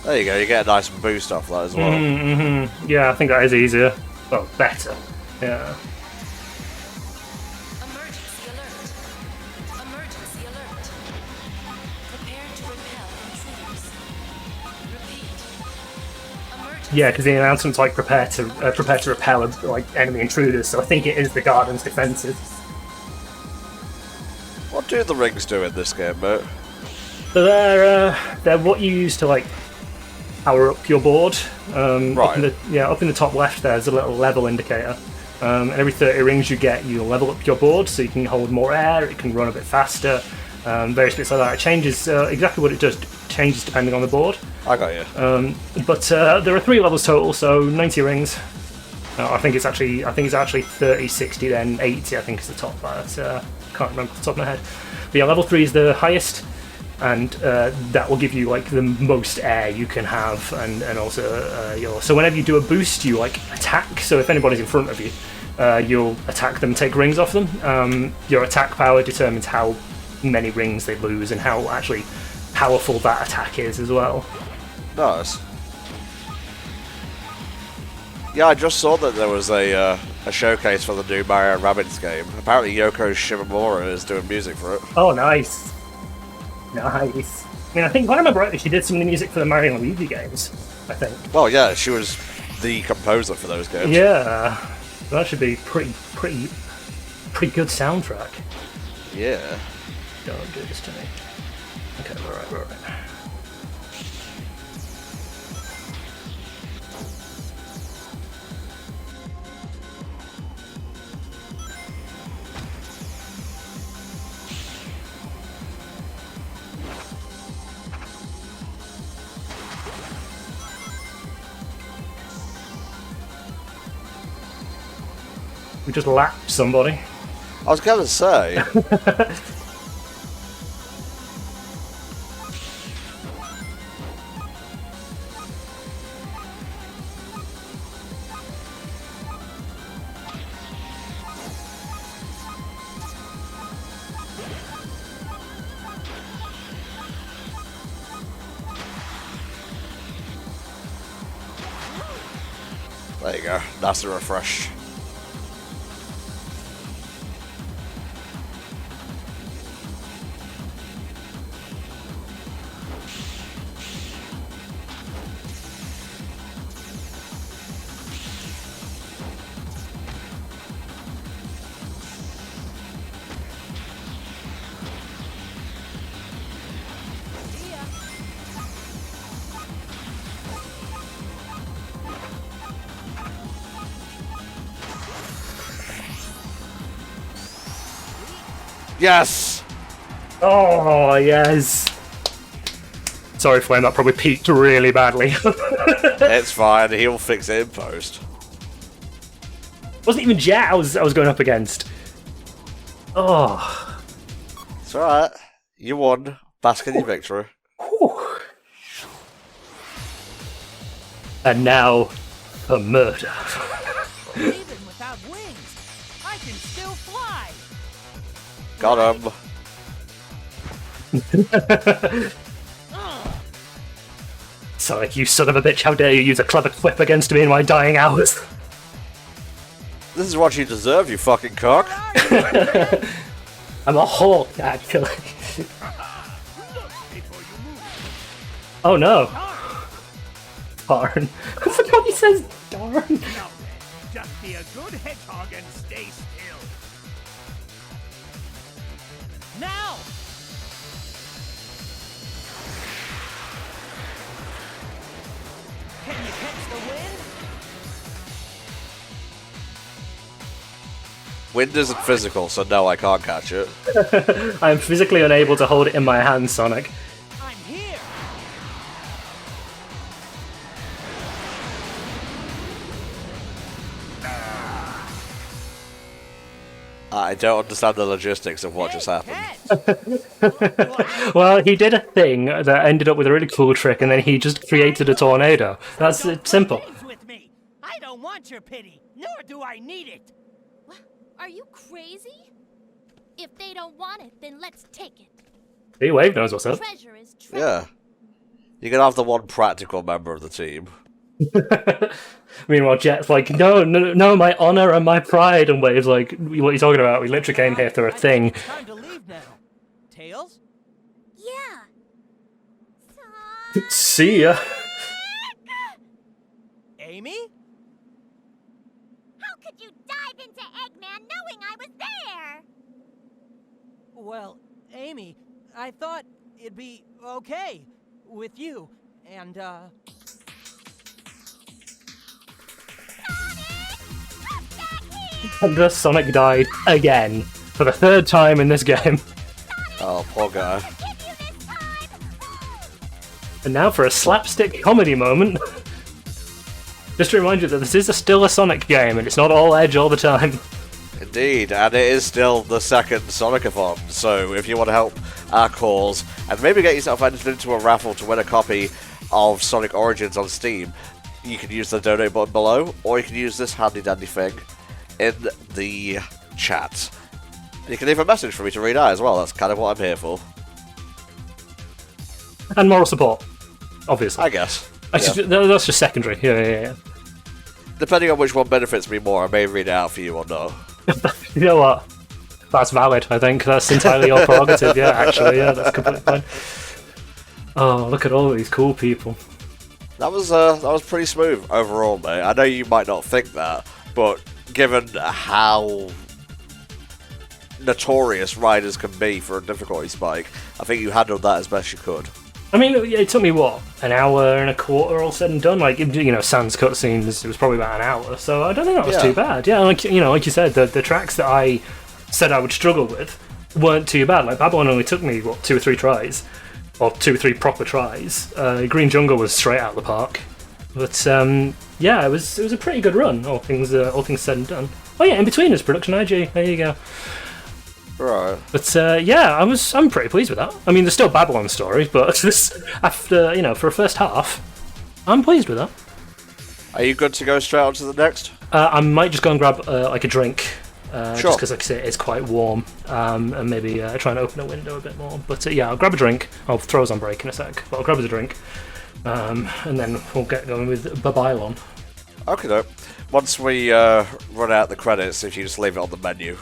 There you go, you get a nice boost off that as well.
Yeah, I think that is easier. Well, better. Yeah.
Emergency alert. Emergency alert. Prepare to repel intruders. Repeat. Emergency.
Yeah, because the announcement's like prepare to repel like enemy intruders. So I think it is the Garden's defenses.
What do the rings do in this game, mate?
So they're what you use to like power up your board.
Right.
Up in the top left there's a little level indicator. And every 30 rings you get, you level up your board so you can hold more air, it can run a bit faster, various bits like that. It changes exactly what it does, changes depending on the board.
I got you.
But there are 3 levels total, so 90 rings. I think it's actually 30, 60, then 80. I think is the top. But can't remember off the top of my head. But yeah, level 3 is the highest, and that will give you like the most air you can have, and also so whenever you do a boost, you like attack. So if anybody's in front of you, you'll attack them, take rings off them. Your attack power determines how many rings they lose and how actually powerful that attack is as well.
Nice. Yeah, I just saw that there was a showcase for the new Mario & Rabbids game. Apparently Yoko Shimomura is doing music for it.
Oh, nice. Nice. I mean, I think, if I remember rightly, she did some of the music for the Mario and Luigi games, I think.
Well, yeah, she was the composer for those games.
Yeah. That should be pretty good soundtrack.
Yeah.
Don't do this to me. Okay, we're alright. We just lapped somebody.
I was going to say. There you go. That's a refresh. Yes!
Oh, yes. Sorry, Flame, that probably peaked really badly.
It's fine, he'll fix it in post.
Wasn't even Jet I was going up against. Oh.
It's alright. You won. Bask in your victory.
Whew. And now, a murder.
Even without wings, I can still fly.
Got him.
Sonic, you son of a bitch, how dare you use a clever quip against me in my dying hours?
This is what you deserve, you fucking cock.
I'm a hawk, actually.
Before you move.
Oh no. Darn. I forgot he says darn.
Now then, just be a good hedgehog and stay still.
Now! Can you catch the wind?
Wind isn't physical, so no, I can't catch it.
I am physically unable to hold it in my hand, Sonic.
I'm here!
I don't understand the logistics of what just happened.
Catch!
Well, he did a thing that ended up with a really cool trick, and then he just created a tornado. That's simple.
Games with me. I don't want your pity, nor do I need it.
What? Are you crazy? If they don't want it, then let's take it.
See, Wave knows what's up.
Treasure is treasure.
Yeah. You can have the one practical member of the team.
Meanwhile, Jet's like, no, my honor and my pride, and Wave's like, what are you talking about? We literally came here for a thing.
It's time to leave now. Tails?
Yeah.
See ya.
Amy?
How could you dive into Eggman knowing I was there?
Well, Amy, I thought it'd be okay with you, and,
And the Sonic died again for the third time in this game.
Oh, poor guy.
And now for a slapstick comedy moment. Just to remind you that this is still a Sonic game, and it's not all edge all the time.
Indeed, and it is still the second Sonic-a-thon, so if you want to help our cause, and maybe get yourself entered into a raffle to win a copy of Sonic Origins on Steam, you can use the donate button below, or you can use this handy-dandy thing in the chat. You can leave a message for me to read out as well, that's kind of what I'm here for.
And moral support, obviously.
I guess.
Actually,
Yeah.
that's just secondary. Yeah.
Depending on which one benefits me more, I may read it out for you or not.
You know what? That's valid, I think. That's entirely your prerogative, yeah, actually. Yeah, that's completely fine. Oh, look at all these cool people.
That was pretty smooth overall, mate. I know you might not think that, but given how notorious riders can be for a difficulty spike, I think you handled that as best you could.
I mean, it took me, what, an hour and a quarter all said and done? Like, you know, sans cutscenes, it was probably about an hour, so I don't think that was too bad. Yeah, like you said, the tracks that I said I would struggle with weren't too bad. Like, Babylon only took me, what, 2 or 3 tries? Or 2 or 3 proper tries. Green Jungle was straight out of the park. But, yeah, it was a pretty good run, all things said and done. Oh yeah, in between is production IG. There you go.
Right.
But yeah, I'm pretty pleased with that. I mean, there's still Babylon stories, but this after for a first half, I'm pleased with that.
Are you good to go straight on to the next?
I might just go and grab like a drink,
Sure.
just because like I say it's quite warm, and maybe try and open a window a bit more. But yeah, I'll grab a drink. I'll throw us on break in a sec, but I'll grab us a drink, and then we'll get going with Babylon.
Okay, though. Once we run out the credits, if you just leave it on the menu.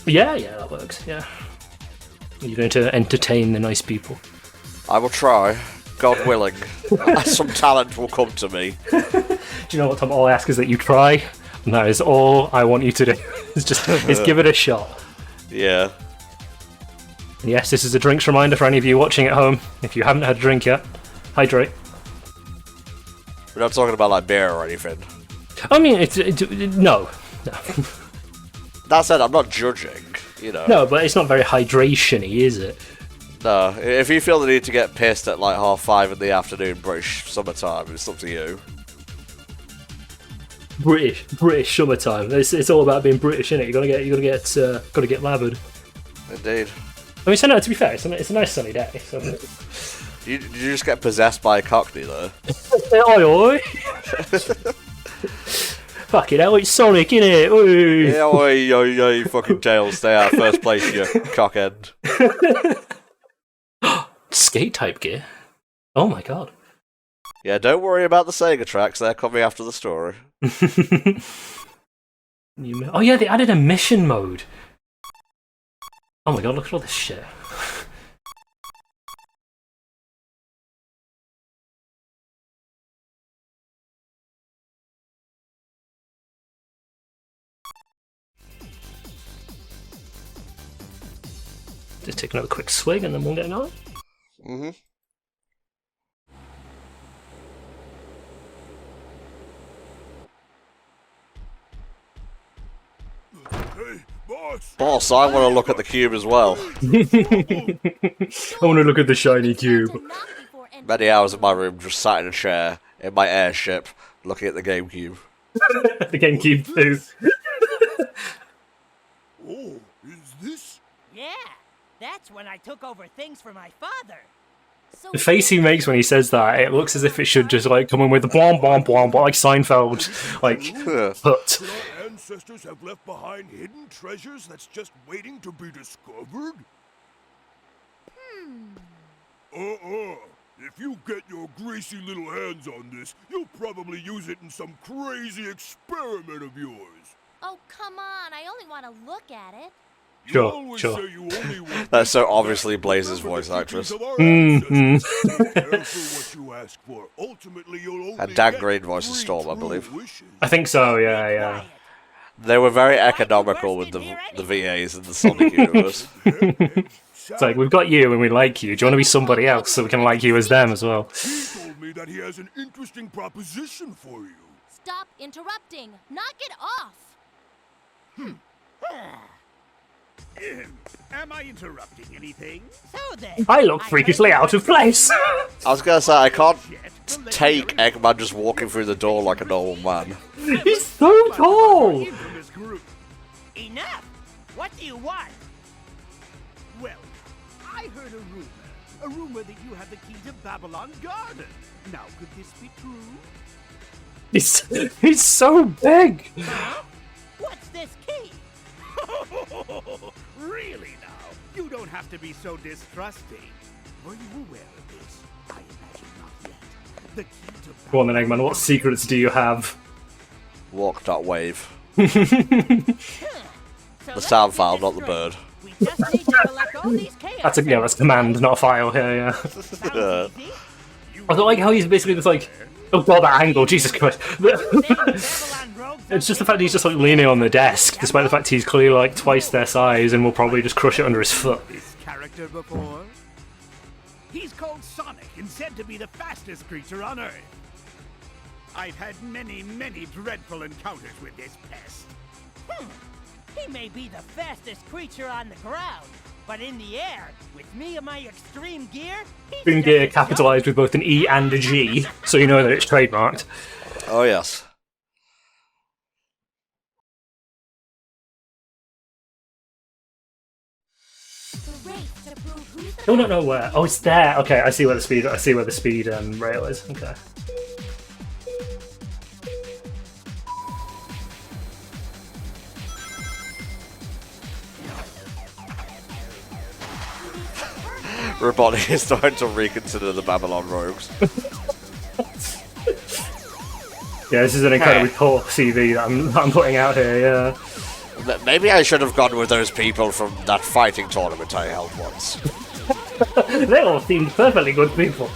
Yeah, that works. Yeah, you're going to entertain the nice people.
I will try. God willing. Some talent will come to me.
Do you know what, Tom? All I ask is that you try, and that is all I want you to do. is give it a shot.
Yeah.
And yes, this is a drinks reminder for any of you watching at home. If you haven't had a drink yet, hydrate.
We're not talking about like beer or anything.
I mean, no.
That said, I'm not judging,
No, but it's not very hydration-y, is it?
No, if you feel the need to get pissed at like 5:30 in the afternoon, British summertime, it's up to you.
British summertime. It's all about being British, isn't it? You gotta get lathered.
Indeed.
I mean, so no, to be fair, it's a nice sunny day. So.
Did you just get possessed by a cockney there?
Oi, oi. Fucking hell, it's Sonic, innit? Oi.
Yeah, oi, you fucking jail, stay out, first place, you cockend.
Skate type gear. Oh my god.
Yeah, don't worry about the Sega tracks, they're coming after the story.
Oh yeah, they added a mission mode. Oh my god, look at all this shit. Just take another quick swig and then we'll get going.
Mm-hmm.
Hey, boss!
Boss, I want to look at the cube as well.
I want to look at the shiny cube.
Many hours in my room, just sat in a chair, in my airship, looking at the GameCube.
The GameCube too.
Oh, is this?
Yeah, that's when I took over things for my father.
So
The face he makes when he says that, it looks as if it should just like come in with the blom blom blom, like Seinfeld, like hut.
Could our ancestors have left behind hidden treasures that's just waiting to be discovered? If you get your greasy little hands on this, you'll probably use it in some crazy experiment of yours.
Oh, come on. I only want to look at it.
You
Sure,
always
sure.
say you only want
That's so
this
obviously
back.
Blaze's
Remember
voice
the
actress.
teachings of our ancestors. Be careful what you ask for. Ultimately, you'll only
And Dan
get
Green voices
three
Storm, I
true
believe.
wishes.
I think so, yeah.
They were very economical with the VAs in the Sonic universe.
It's like, we've got you and we like you. Do you want to be somebody else so we can like you as them as well?
He told me that he has an interesting proposition for you.
Stop interrupting. Knock it off.
Am I interrupting anything?
So then,
I look freakishly out of place.
I was gonna say, I can't take Eggman just walking through the door like a normal man.
He's so tall.
From this group.
enough. What do you want?
Well, I heard a rumor that you have the key to Babylon Garden. Now, could this be true?
He's so big.
What's this key?
Really now? You don't have to be so distrusting. Were you aware of this? I imagine not yet. The key to
Go on then, Eggman. What secrets do you have?
Walk.wave.
So
The sound file, not the bird.
We just need to collect all these chaos.
That's a command, not a file. Yeah.
Sounds easy.
I don't like how he's basically just like, oh god, that angle, Jesus Christ. It's just the fact that he's just like leaning on the desk, despite the fact he's clearly like twice their size and will probably just crush it under his foot.
this character before? He's called Sonic and said to be the fastest creature on Earth. I've had many, many dreadful encounters with this pest.
He may be the fastest creature on the ground, but in the air, with me and my extreme gear, he's
Boom
just
gear
a
capitalized with both an E and a G, so you know that it's trademarked.
Oh yes.
a race to prove who's the
Still don't know where. Oh, it's there. Okay, I see where the speed. I see where the speed rail is. Okay.
Robotnik is starting to reconsider the Babylon Rogues.
Yeah, this is an incredibly poor CV that I'm putting out here. Yeah.
Maybe I should have gone with those people from that fighting tournament I held once.
They all seemed perfectly good people.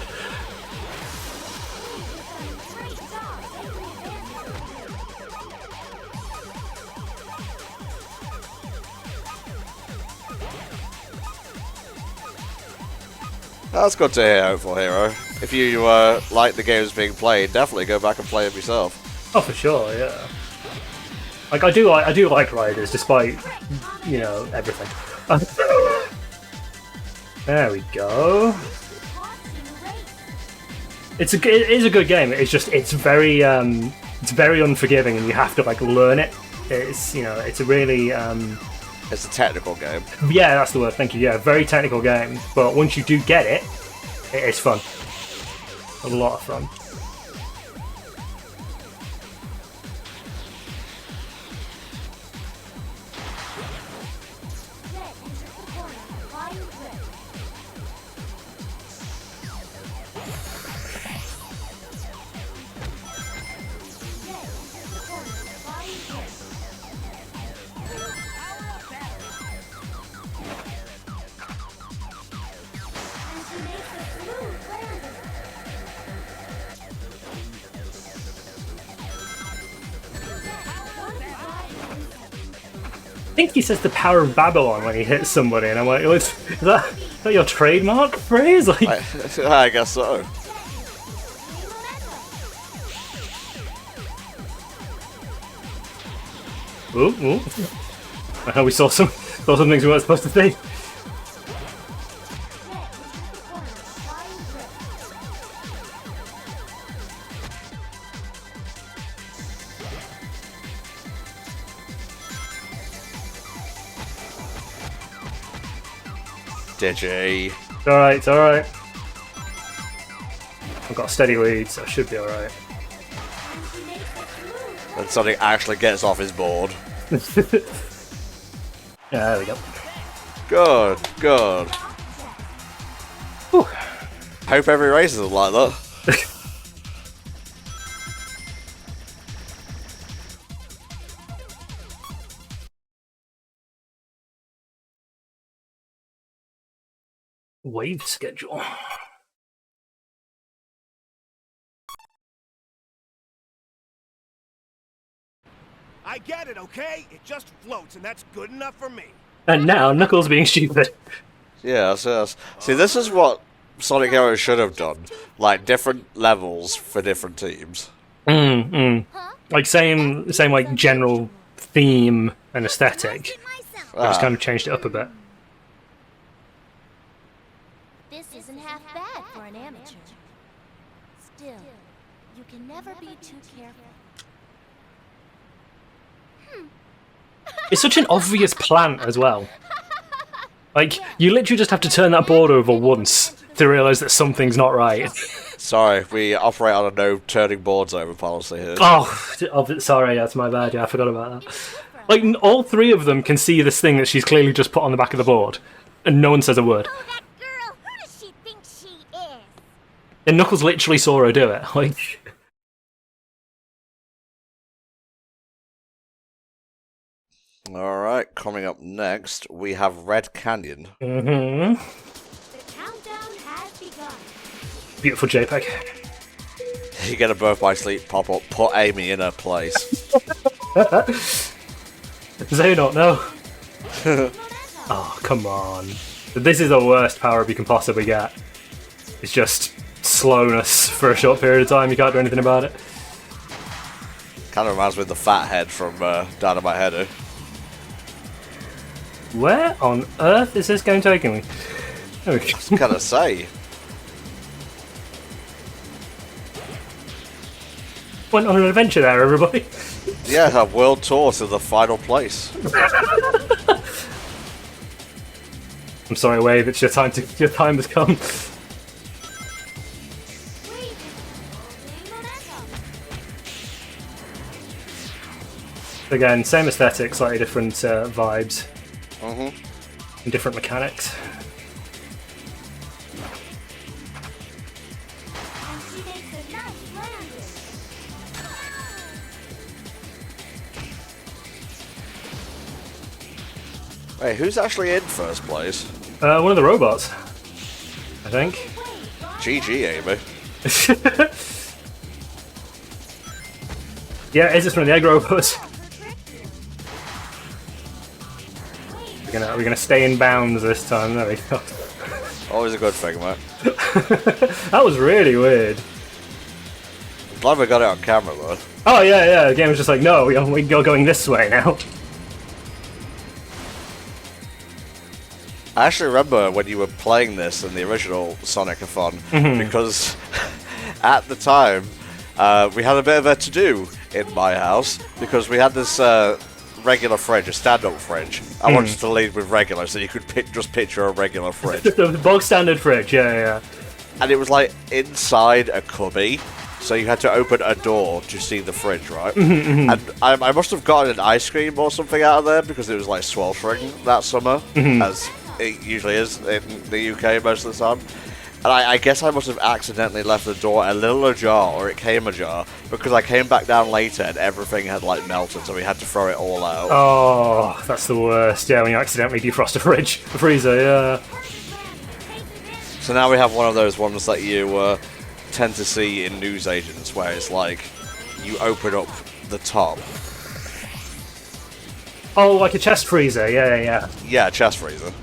That's good to hear, Hopeful Hero. If you like the games being played, definitely go back and play them yourself.
Oh, for sure, yeah. Like I do like Riders, despite everything. There we go. It is a good game. It's just it's very unforgiving, and you have to like learn it. It's it's a really
It's a technical game.
yeah, that's the word. Thank you. Yeah, very technical game. But once you do get it, it's fun. A lot of fun. I think he says the power of Babylon when he hits somebody, and I'm like, is that your trademark phrase? Like,
I guess so.
ooh. I know we saw some things we weren't supposed to see.
Digi.
It's alright. I've got a steady lead, so I should be alright.
And Sonic actually gets off his board.
Yeah, there we go.
Good.
Whew.
Hope every race is like that.
Wave schedule.
I get it, okay? It just floats, and that's good enough for me.
And now Knuckles being stupid.
Yes. See, this is what Sonic Heroes should have done. Like, different levels for different teams.
Like same like general theme and aesthetic. I just kind of changed it up a bit.
This isn't half bad for an amateur. Still, you can never be too careful.
It's such an obvious plant as well. Like, you literally just have to turn that board over once to realise that something's not right.
Sorry, we operate on a no turning boards over policy here.
Oh, sorry, that's my bad. Yeah, I forgot about that. Like, all three of them can see this thing that she's clearly just put on the back of the board, and no one says a word.
Oh, that girl! Who does she think she is?
And Knuckles literally saw her do it. Like,
Alright, coming up next, we have Red Canyon.
The countdown has begun.
beautiful JPEG.
You get a birth by sleep pop up, put Amy in her place.
Xehanort, no. Oh, come on. This is the worst power-up you can possibly get. It's just slowness for a short period of time, you can't do anything about it.
Kind of reminds me of the fat head from Dynamite Header.
Where on earth is this game taking me? There we go.
What can I say?
Went on an adventure there, everybody.
Yeah, a world tour to the final place.
I'm sorry, Wave. It's your time has come.
Wait. Momentum.
Again, same aesthetic, slightly different vibes
Mm-hmm.
and different mechanics.
And she makes a nice landing.
Wait, who's actually in first place?
One of the robots, I think.
GG, Amy.
Yeah, it is just one of the egg robots. We're gonna stay in bounds this time. There we go.
Always a good thing, mate.
That was really weird.
I'm glad we got it on camera, though.
Oh yeah. The game was just like, no, we're going this way now.
I actually remember when you were playing this in the original Sonic-a-thon, because at the time, we had a bit of a to-do in my house, because we had this regular fridge, a stand-up fridge. I wanted to lead with regular, so you could just picture a regular fridge.
The bog standard fridge, yeah.
And it was like inside a cubby, so you had to open a door to see the fridge, right? And I must have gotten an ice cream or something out of there, because it was like sweltering that summer, as it usually is in the UK most of the time. And I guess I must have accidentally left the door a little ajar, or it came ajar, because I came back down later and everything had like melted, so we had to throw it all out.
Oh, that's the worst. Yeah, when you accidentally defrost a freezer, yeah.
So now we have one of those ones that you tend to see in newsagents, where it's like, you open up the top.
Oh, like a chest freezer, yeah.
Yeah, chest freezer.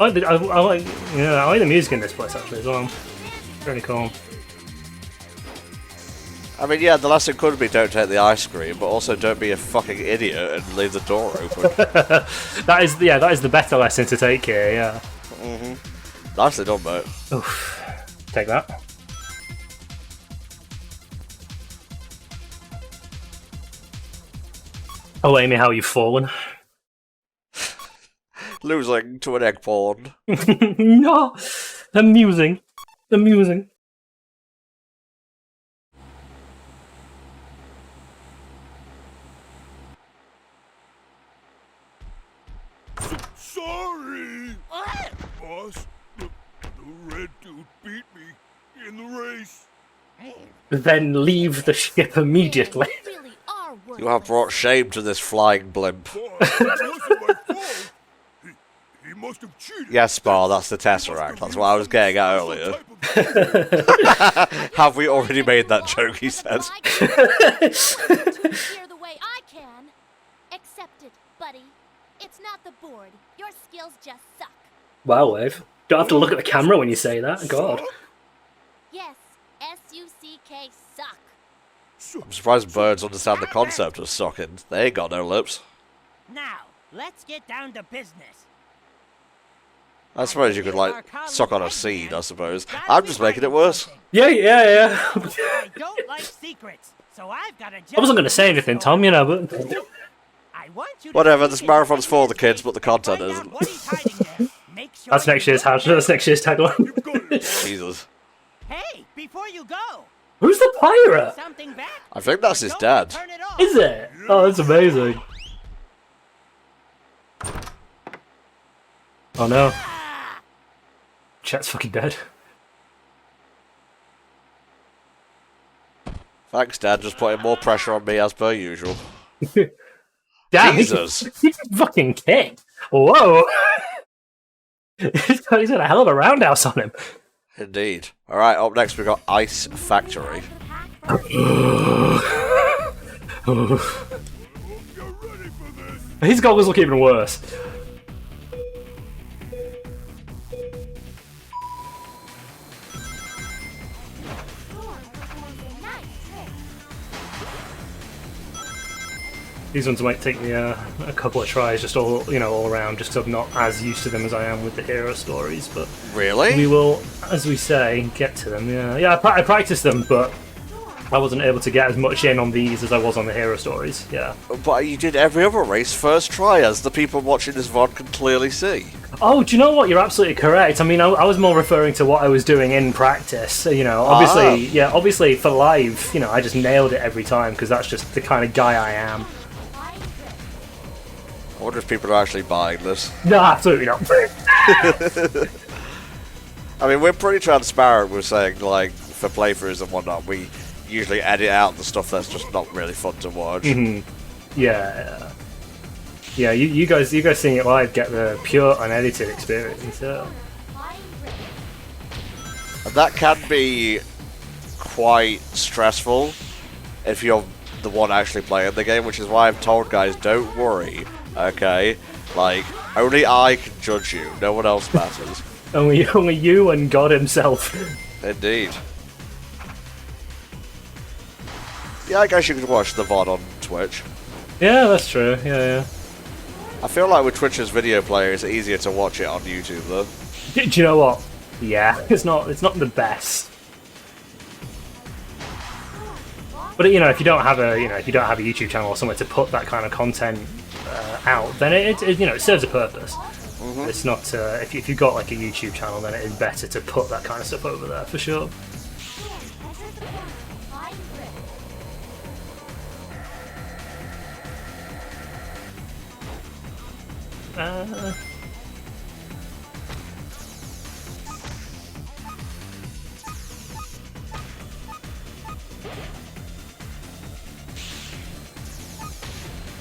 Wait, rapidly.
I like the music in this place actually as well. Really cool.
I mean, yeah, the lesson could be don't take the ice cream, but also don't be a fucking idiot and leave the door open.
That is the better lesson to take here, yeah.
Nicely done, mate.
Oof. Take that. Oh, Amy, how you've fallen.
Losing to an egg pond.
No! Amusing.
Sorry! Boss, the red dude beat me in the race.
Then leave the ship immediately.
You really are worth
You have brought shame to this flying blimp.
Boss, it wasn't my fault. He must have cheated.
Yes, Spar, that's the Tesseract. That's what I was getting at earlier. Have we already made that joke, he says.
I can hear the way I can. Accept it, buddy. It's not the board. Your skills just suck.
Wow, Wave. Don't have to look at the camera when you say that. God.
Yes, S-U-C-K suck.
I'm surprised birds understand the concept of sucking. They ain't got no lips.
Now, let's get down to business.
I suppose you could, like, suck on a seed, I suppose. I'm just making it worse.
Yeah.
I don't like secrets, so I've got a
I wasn't going to say anything, Tom, you know, but...
I want you to
Whatever,
take
this
it
marathon's for the
seriously.
kids, but the content
Find out
isn't.
what he's hiding there. Make sure
That's next year's tagline.
Jesus.
Hey, before you go,
Who's the pirate?
something back.
I think that's his
Don't
dad.
turn it off.
Is it? Oh, that's amazing. Oh no. Chet's fucking dead.
Thanks, Dad, just putting more pressure on me as per usual.
Damn,
Jesus.
He's fucking king. Whoa. He's got a hell of a roundhouse on him.
Indeed. Alright, up next we got Ice Factory.
His goggles look even worse. These ones might take me a couple of tries, just all around, just 'cause I'm not as used to them as I am with the hero stories. But
Really?
we will, as we say, get to them. Yeah. I practiced them, but I wasn't able to get as much in on these as I was on the hero stories. Yeah.
But you did every other race first try, as the people watching this VOD can clearly see.
Oh, do you know what? You're absolutely correct. I mean, I was more referring to what I was doing in practice. Obviously for live, I just nailed it every time because that's just the kind of guy I am.
I wonder if people are actually buying this.
No, absolutely not.
I mean, we're pretty transparent. We're saying, like, for playthroughs and whatnot, we usually edit out the stuff that's just not really fun to watch.
Yeah. You guys seeing it live get the pure unedited experience. Yeah.
And that can be quite stressful if you're the one actually playing the game, which is why I've told guys, don't worry, okay? Like, only I can judge you, no one else matters.
only you and God himself.
Indeed. Yeah, I guess you could watch the VOD on Twitch.
Yeah, that's true. Yeah.
I feel like with Twitch's video player, it's easier to watch it on YouTube, though.
Do you know what? Yeah, it's not the best. But if you don't have a YouTube channel or somewhere to put that kind of content out, then it serves a purpose. It's not if you've got like a YouTube channel, then it is better to put that kind of stuff over there for sure.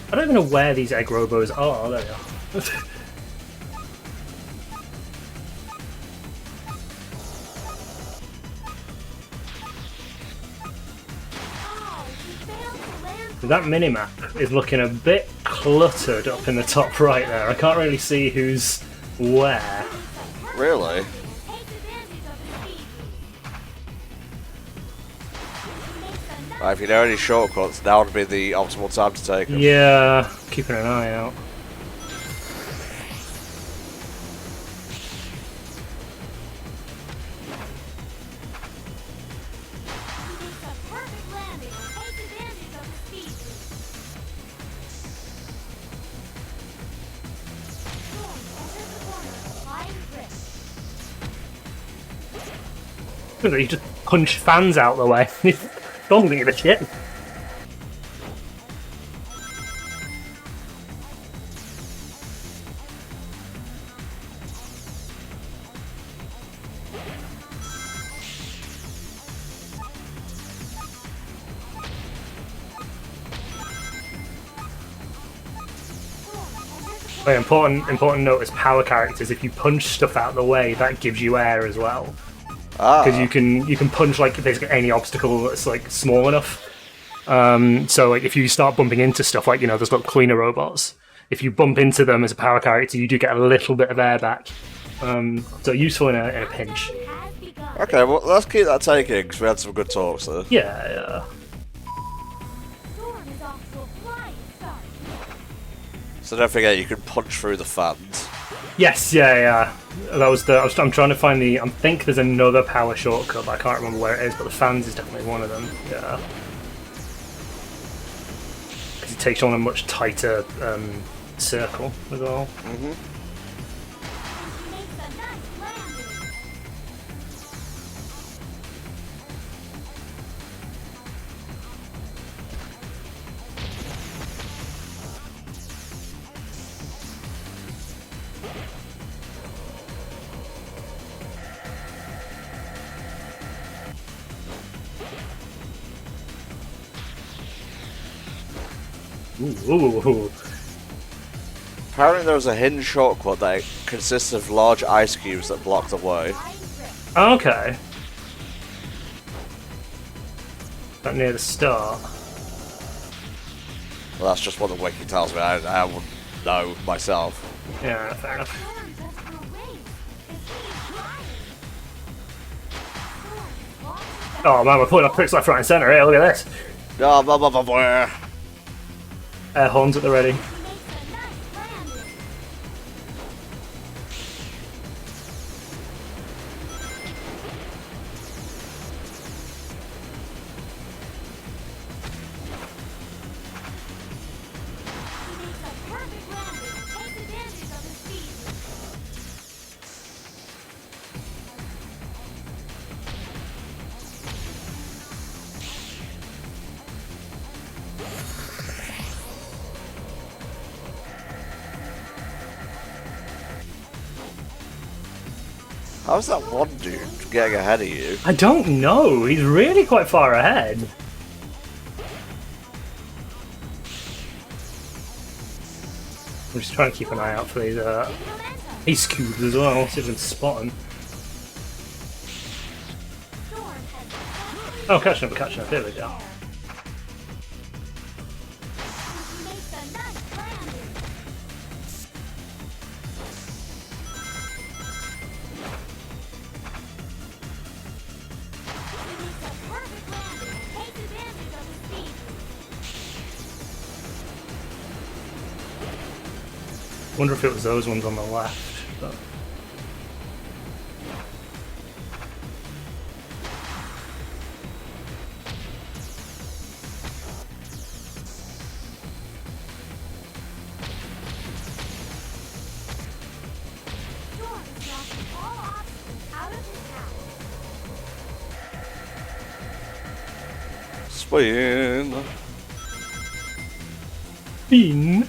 I don't even know where these egg robos are. There they are. That minimap is looking a bit cluttered up in the top right there. I can't really see who's where.
Really? If you know any shortcuts, now would be the optimal time to take them.
Yeah, keeping an eye out. You just punch fans out the way. Don't give a shit. Important note as power characters, if you punch stuff out of the way, that gives you air as well. Because you can punch like basically any obstacle that's like small enough. So like if you start bumping into stuff like those little cleaner robots, if you bump into them as a power character, you do get a little bit of air back. So useful in a pinch.
Okay, well let's keep that taking because we had some good talks there.
Yeah.
So don't forget you can punch through the fans.
Yes, yeah. That was I'm trying to find I think there's another power shortcut, but I can't remember where it is. But the fans is definitely one of them. Yeah. Because it takes you on a much tighter circle as well. Ooh.
Apparently there was a hidden shortcut that consists of large ice cubes that block the way.
Okay. That near the start.
Well, that's just what the wiki tells me. I wouldn't know myself.
Yeah, fair enough. Oh man, we're pulling up picks left, right, and centre here. Look at this.
Blah, blah, blah, blah, blah.
Air horns at the ready.
Makes a nice landing. He makes a perfect landing. Takes advantage of his speed.
How's that one dude getting ahead of you?
I don't know. He's really quite far ahead. I'm just trying to keep an eye out for these cubes as well. See if I can spot them. Oh, catching up. There we go.
Makes a nice landing. He makes a perfect landing. Takes advantage of his speed.
Wonder if it was those ones on the left. But...
Storm is knocking all obstacles out of his path.
Spin.
Bean.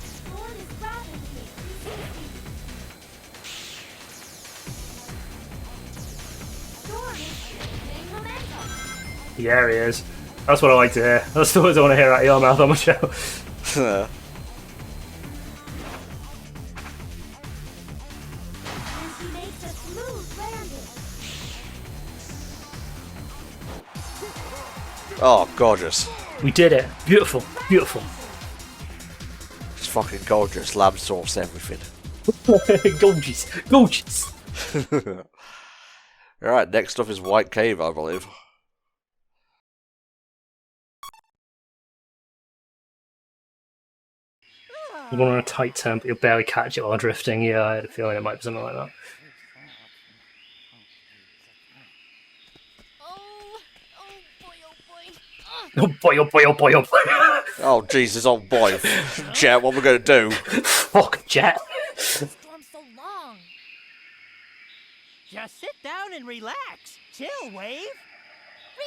Storm is rapidly increasing. Storm is gaining momentum.
Yeah, he is. That's what I like to hear. That's the words I want to hear out of your mouth on my show.
And he makes a smooth landing.
Oh, gorgeous.
We did it. Beautiful. Beautiful.
It's fucking gorgeous. Lamb sauce, everything.
Gorgeous. Gorgeous.
Alright, next up is White Cave, I believe.
You're going on a tight turn, but you'll barely catch it while drifting. Yeah, I had a feeling it might be something like that.
Oh boy, oh boy.
Oh boy, oh boy, oh boy, oh boy.
Oh, Jesus, oh boy. Jet, what we're going to do?
Fuck, Jet.
Storm's so long.
Just sit down and relax. Chill, Wave.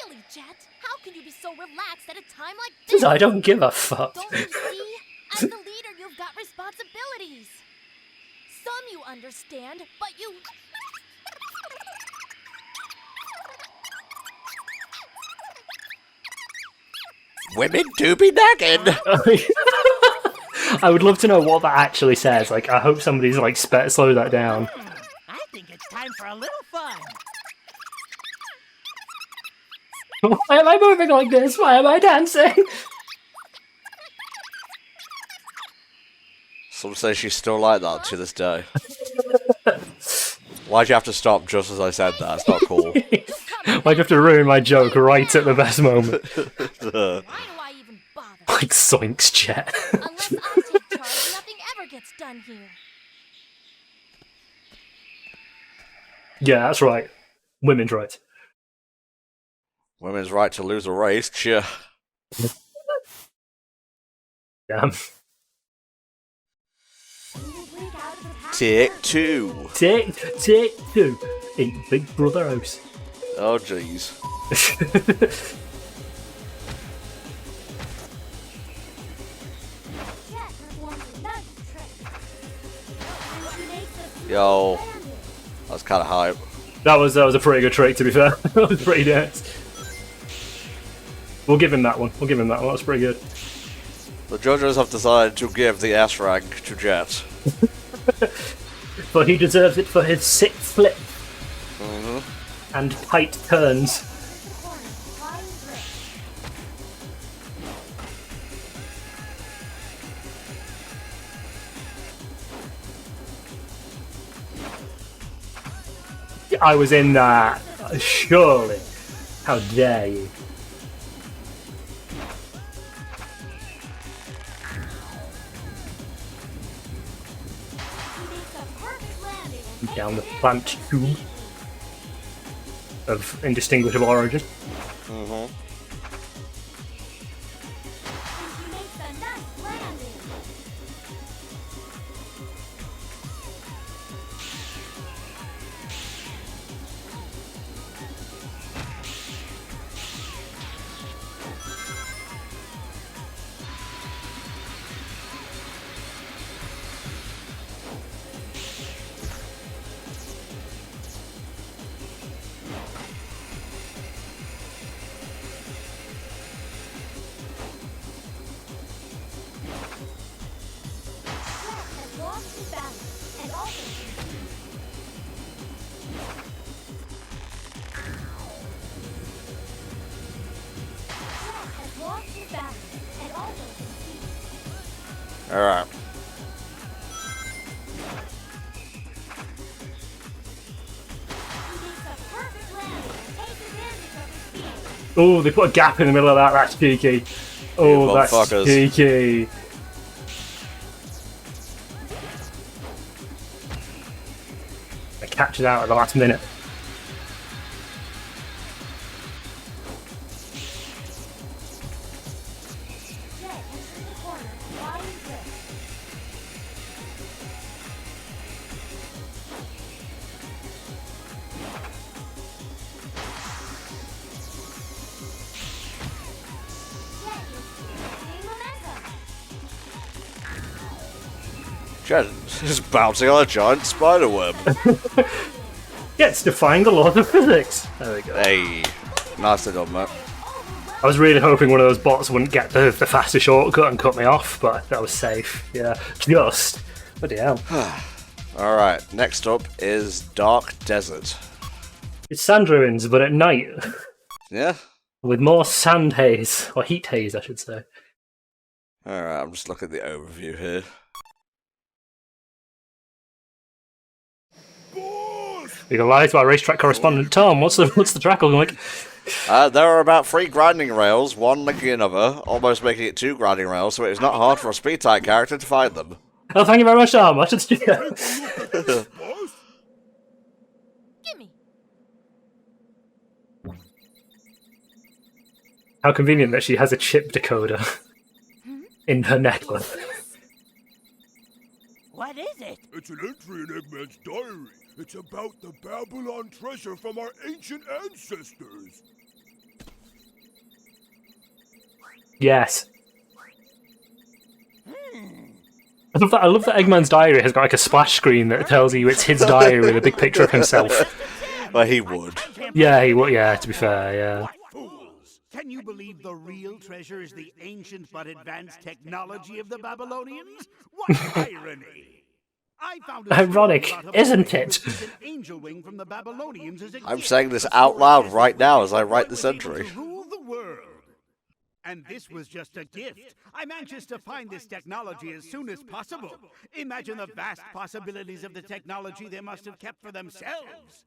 Really, Jet? How can you be so relaxed at a time like this?
I don't give a fuck.
Don't you see? As the leader, you've got responsibilities. Some you understand, but you...
Women do be nagging!
I would love to know what that actually says. Like, I hope somebody's like slow that down.
I think it's time for a little fun.
Why am I moving like this? Why am I dancing?
Some say she's still like that to this day. Why'd you have to stop just as I said that? It's not cool.
Why'd you have to ruin my joke right at the best moment?
Why do I even bother?
Like, zoinks, Jet.
Unless I take charge, nothing ever gets done here.
Yeah, that's right. Women's rights.
Women's right to lose a race, cheer.
Damn.
Take two.
Take two. In Big Brother house.
Oh, jeez.
Jet performs a nice trick. And he makes a
Yo,
landing.
that was kind of hype.
That was a pretty good trick, to be fair. That was pretty nice. We'll give him that one. That was pretty good.
The judges have decided to give the S rank to Jet.
But he deserves it for his sick flip
Mm-hmm.
and tight turns. I was in that. Surely. How dare you? down the plant tube of indistinguishable origin.
Mm-hmm.
He makes a nice landing. Has lost his balance and also has lost his balance and also
Alright.
he makes a perfect landing and takes advantage of his speed.
Oh, they put a gap in the middle of that. That's cheeky. Oh,
You
that's
motherfuckers.
cheeky. They catch it out at the last minute.
Jet enters the corner, flying drift. Jet is gaining momentum.
Jet is bouncing on a giant spider web.
Yeah, it's defying the laws of physics. There we go.
Hey. Nicely done, mate.
I was really hoping one of those bots wouldn't get the faster shortcut and cut me off, but that was safe. Yeah, just. Bloody hell.
Alright, next up is Dark Desert.
It's sand ruins, but at night.
Yeah?
With more sand haze. Or heat haze, I should say.
Alright, I'm just looking at the overview here.
We got lies to our racetrack correspondent Tom. What's the track looking like?
There are about 3 grinding rails, one linking another, almost making it 2 grinding rails, so it is not hard for a speed-type character to find them.
Oh, thank you very much, Tom. I should
Gimme.
How convenient that she has a chip decoder in her necklace.
What is it?
It's an entry in Eggman's diary. It's about the Babylon treasure from our ancient ancestors.
Yes. I love that Eggman's diary has got like a splash screen that tells you it's his diary with a big picture of himself.
Well, he would.
Yeah, he would. Yeah, to be fair, yeah.
Fools! Can you believe the real treasure is the ancient but advanced technology of the Babylonians? What irony! I found a
Ironic,
story about a
isn't
boy who
it?
received an angel wing from the Babylonians as a
I'm
gift.
saying this
The
out
story
loud
says
right
the
now
boy
as I write this
was able
entry.
to rule the world. And this was just a gift. I'm anxious to find this technology as soon as possible. Imagine the vast possibilities of the technology they must have kept for themselves.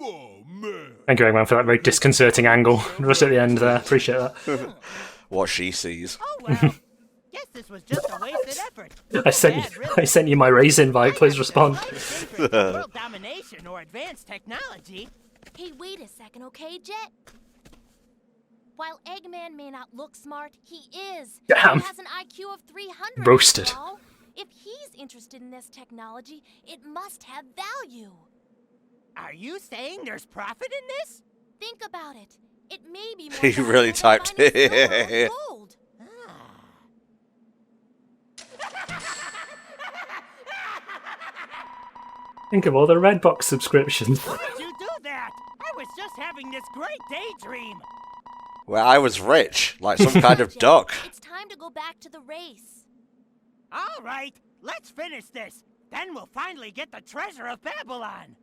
Oh, man.
Thank you, Eggman, for that very disconcerting angle just at the end there. Appreciate that.
What she sees.
Oh well. Guess this was just a wasted effort.
I sent you my race invite. Please respond.
World domination or advanced technology.
Hey, wait a second, okay, Jet? While Eggman may not look smart, he is.
Damn.
He has an IQ of 300.
Roasted.
after all. If he's interested in this technology, it must have value.
Are you saying there's profit in this?
Think about it. It may be more
He really
valuable
typed
than mining silver or gold.
Think of all the Redbox subscriptions.
Why did you do that? I was just having this great daydream.
Where I was rich, like some kind of duck.
It's time to go back to the race.
All right, let's finish this. Then we'll finally get the treasure of Babylon.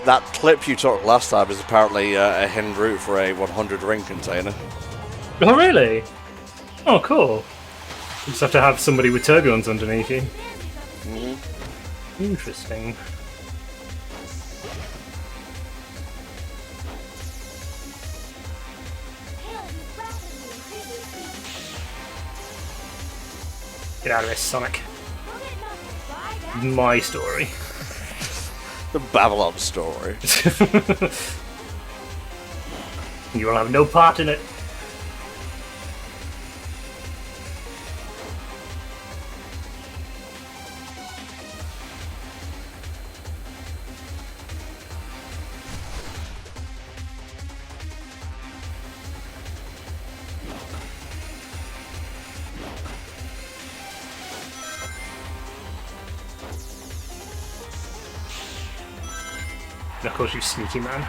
That clip you took last time is apparently a hidden route for a 100 ring container.
Oh, really? Oh, cool. You just have to have somebody with turbulence underneath you. Interesting. Get out of this, Sonic. My story.
The Babylon story.
You will have no part in it. Of course, you sneaky man.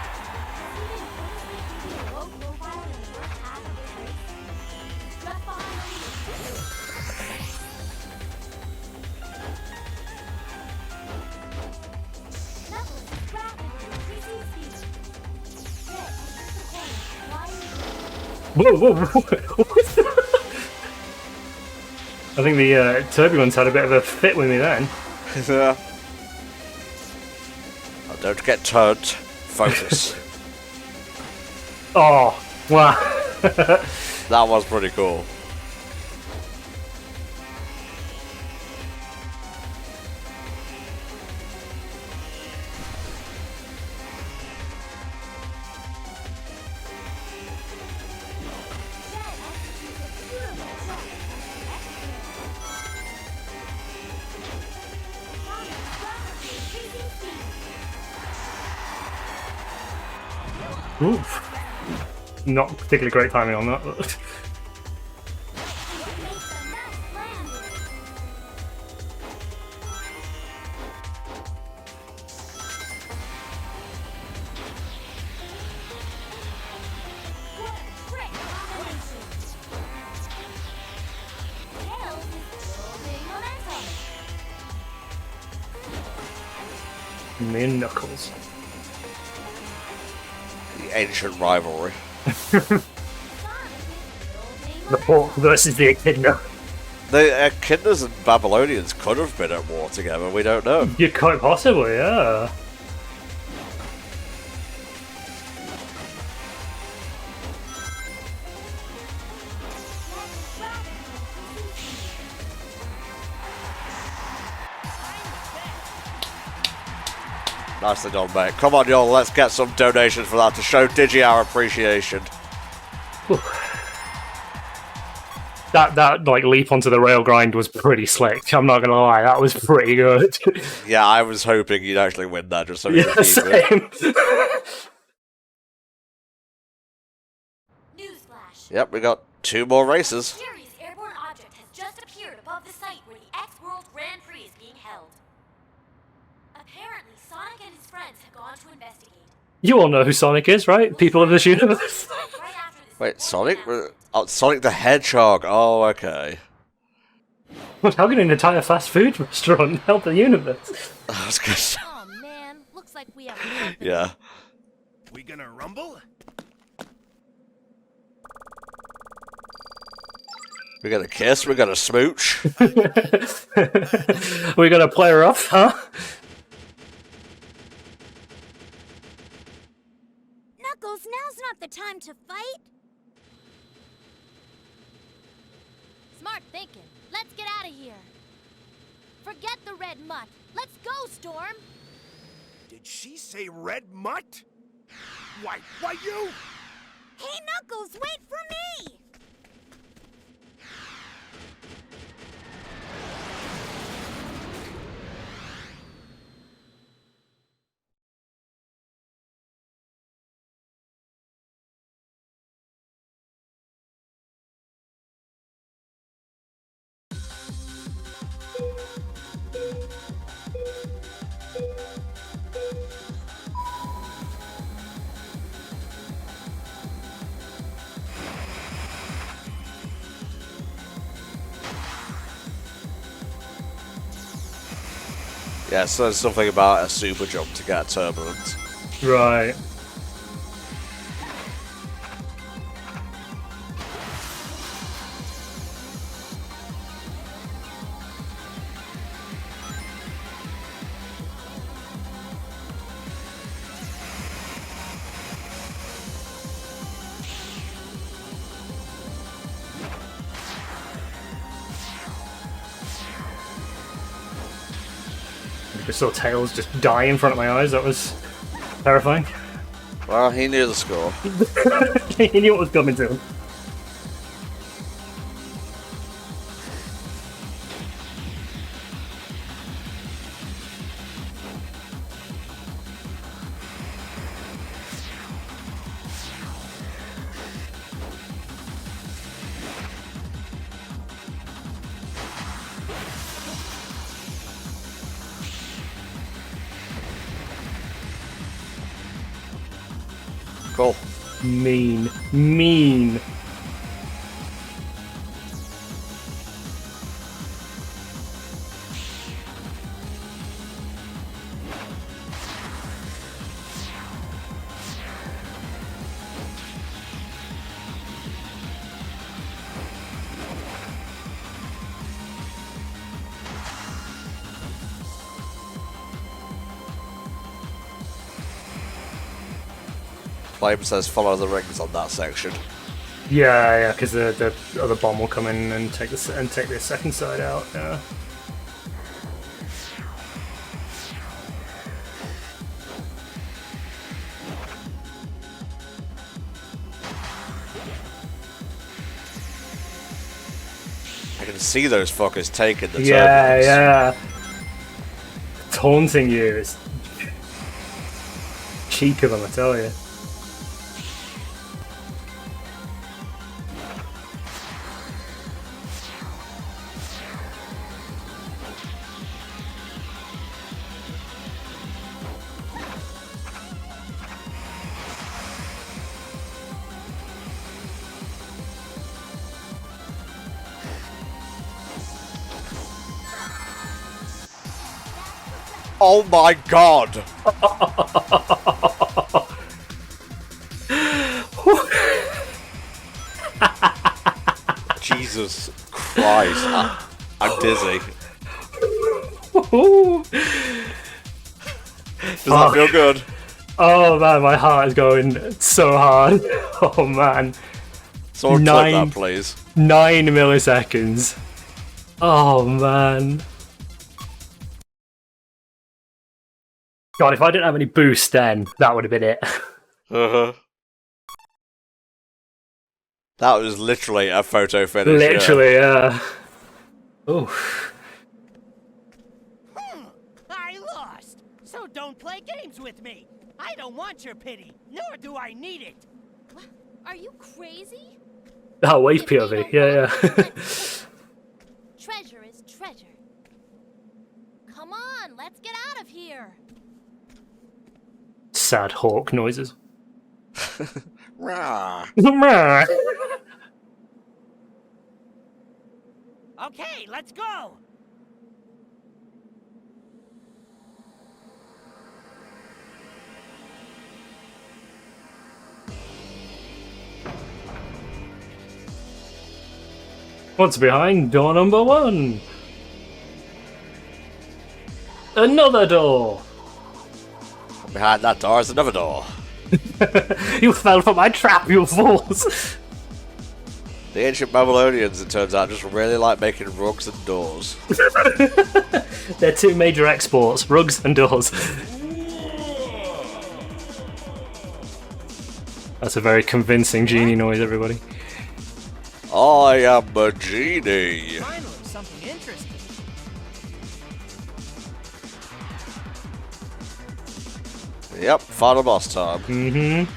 Whoa, whoa, whoa. I think the Turbulence had a bit of a fit with me then.
Yeah. Oh, don't get turned. Focus.
Oh, wow.
That was pretty cool.
Oof. Not particularly great timing on that. But me and Knuckles.
The ancient rivalry.
The Hulk versus the Echidna.
The Echidnas and Babylonians could have been at war together, we don't know.
You quite possibly, yeah.
Nicely done, mate. Come on, y'all, let's get some donations for that to show Digi our appreciation.
That like leap onto the rail grind was pretty slick. I'm not gonna lie, that was pretty good.
Yeah, I was hoping you'd actually win that just so you
Yeah,
could keep it.
same.
Newsflash.
Yep, we got 2 more races.
Mysterious airborne object has just appeared above the site where the X-World Grand Prix is being held. Apparently, Sonic and his friends have gone to investigate.
You all know who Sonic is, right? People of this universe.
Right after this
Wait, Sonic? Oh, Sonic the Hedgehog. Oh, okay.
What, how can an entire fast food restaurant help the universe?
I was gonna say,
Oh man, looks like we have company.
yeah.
We gonna rumble?
We got a kiss, we got a smooch.
We gonna play her off, huh?
Knuckles, now's not the time to fight. Smart thinking. Let's get out of here. Forget the red mutt. Let's go, Storm.
Did she say red mutt? Why you?
Hey, Knuckles, wait for me!
Yeah, so there's something about a super jump to get Turbulence.
Right. I saw Tails just die in front of my eyes. That was terrifying.
Well, he knew the score.
He knew what was coming to him.
Cool.
Mean. Mean.
Flame says follow the rings on that section.
Yeah, because the other bomb will come in and take the second side out. Yeah.
I can see those fuckers taking the
Yeah,
turbulence.
yeah. Taunting you. It's cheek of them, I tell you.
Oh my god! Jesus Christ. I'm dizzy. Does that feel good?
Oh man, my heart is going so hard. Oh man.
Someone clip that, please.
9 milliseconds. Oh man. God, if I didn't have any boost then, that would have been it.
Uh-huh. That was literally a photo finish.
Literally, yeah. Oh.
I lost. So don't play games with me. I don't want your pity, nor do I need it.
Are you crazy?
Oh, wave
If they
POV.
don't
Yeah,
want
yeah.
it, let's take it. Treasure is treasure. Come on, let's get out of here.
Sad hawk noises.
Rah.
Okay, let's go.
What's behind door number 1? Another door!
Behind that door is another door.
You fell for my trap, you fools!
The ancient Babylonians, it turns out, just really like making rugs and doors.
They're two major exports, rugs and doors. That's a very convincing genie noise, everybody.
I am a genie.
Finally, something interesting.
Yep, final boss time.
Mm-hmm.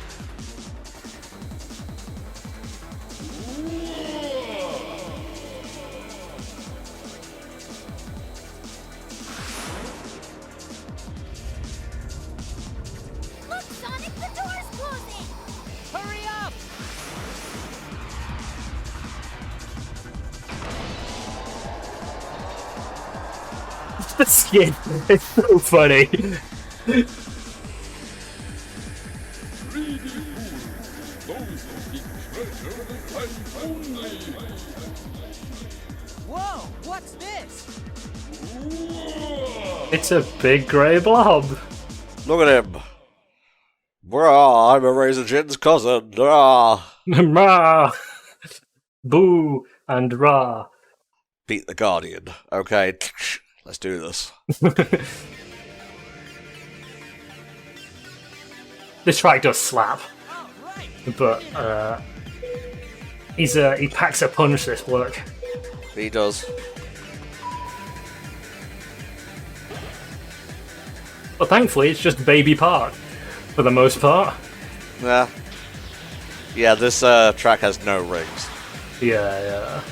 Look, Sonic, the door's closing.
Hurry up!
The skin is so funny.
Whoa, what's this?
It's a big grey blob.
Look at him. Brah, I'm a Razor Jin's cousin. Brah.
Rah. Boo and rah.
Beat the Guardian. Okay, let's do this.
This track does slap, but he packs a punch. This work.
He does.
But thankfully, it's just Baby Park for the most part.
Yeah. Yeah, this track has no rings.
Yeah.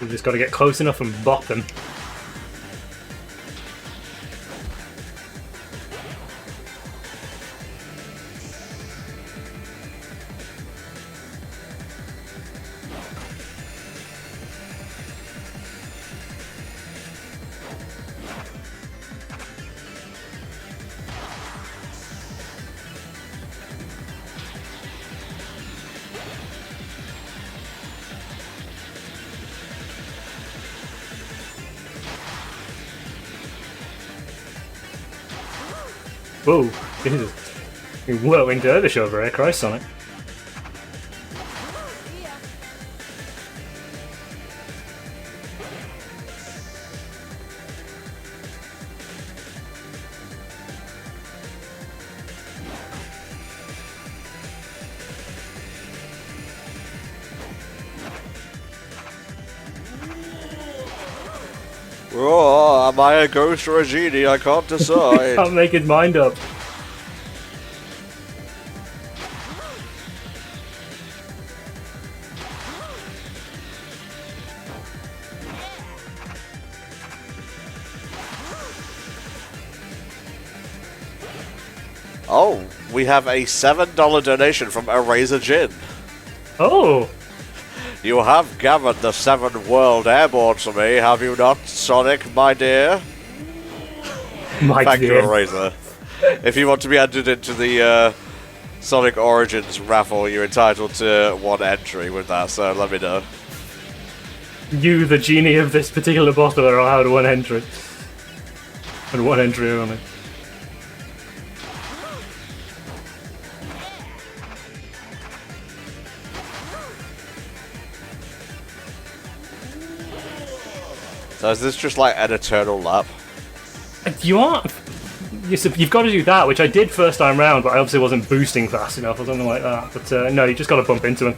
We've just got to get close enough and bop him. Whoa, Jesus. You're whirling dervish over here, Christ, Sonic.
Oh, am I a ghost or a genie? I can't decide.
Can't make his mind up.
Oh, we have a $7 donation from Eraser Jin.
Oh!
You have gathered the 7 world airborne for me, have you not, Sonic, my dear?
My
Thank
dear.
you, Eraser. If you want to be entered into the Sonic Origins raffle, you're entitled to 1 entry with that, so let me know.
You, the genie of this particular bottle, are allowed 1 entry. And 1 entry only.
So is this just like an eternal lap?
You aren't. You've got to do that, which I did first time round, but I obviously wasn't boosting fast enough or something like that. But no, you just got to bump into him.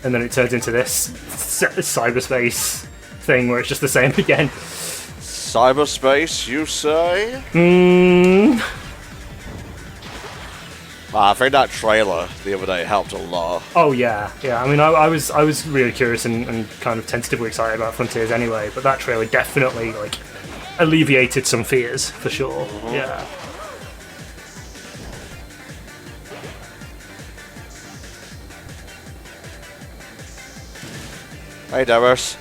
And then it turns into this cyberspace thing where it's just the same again.
Cyberspace, you say? I think that trailer the other day helped a lot.
Oh yeah. I mean, I was really curious and kind of tentatively excited about Frontiers anyway, but that trailer definitely like alleviated some fears for sure. Yeah.
Hey, Darius.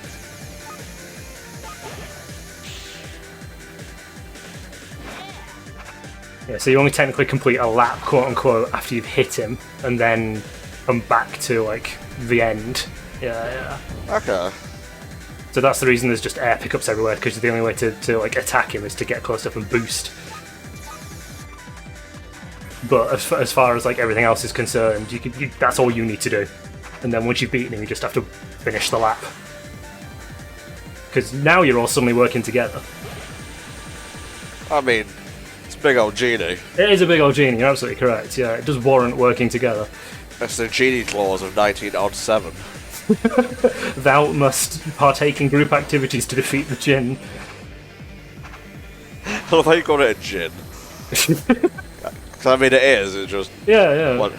Yeah, so you only technically complete a lap, quote unquote, after you've hit him, and then come back to like the end. Yeah.
Okay.
So that's the reason there's just air pickups everywhere, because the only way to like attack him is to get close up and boost. But as far as like everything else is concerned, that's all you need to do. And then once you've beaten him, you just have to finish the lap. Because now you're all suddenly working together.
I mean, it's a big old genie.
It is a big old genie, you're absolutely correct. Yeah, it does warrant working together.
That's the genie clause of 1907.
Thou must partake in group activities to defeat the Jinn.
I love how you called it a gin. 'Cause I mean, it is. It's just
Yeah.
What?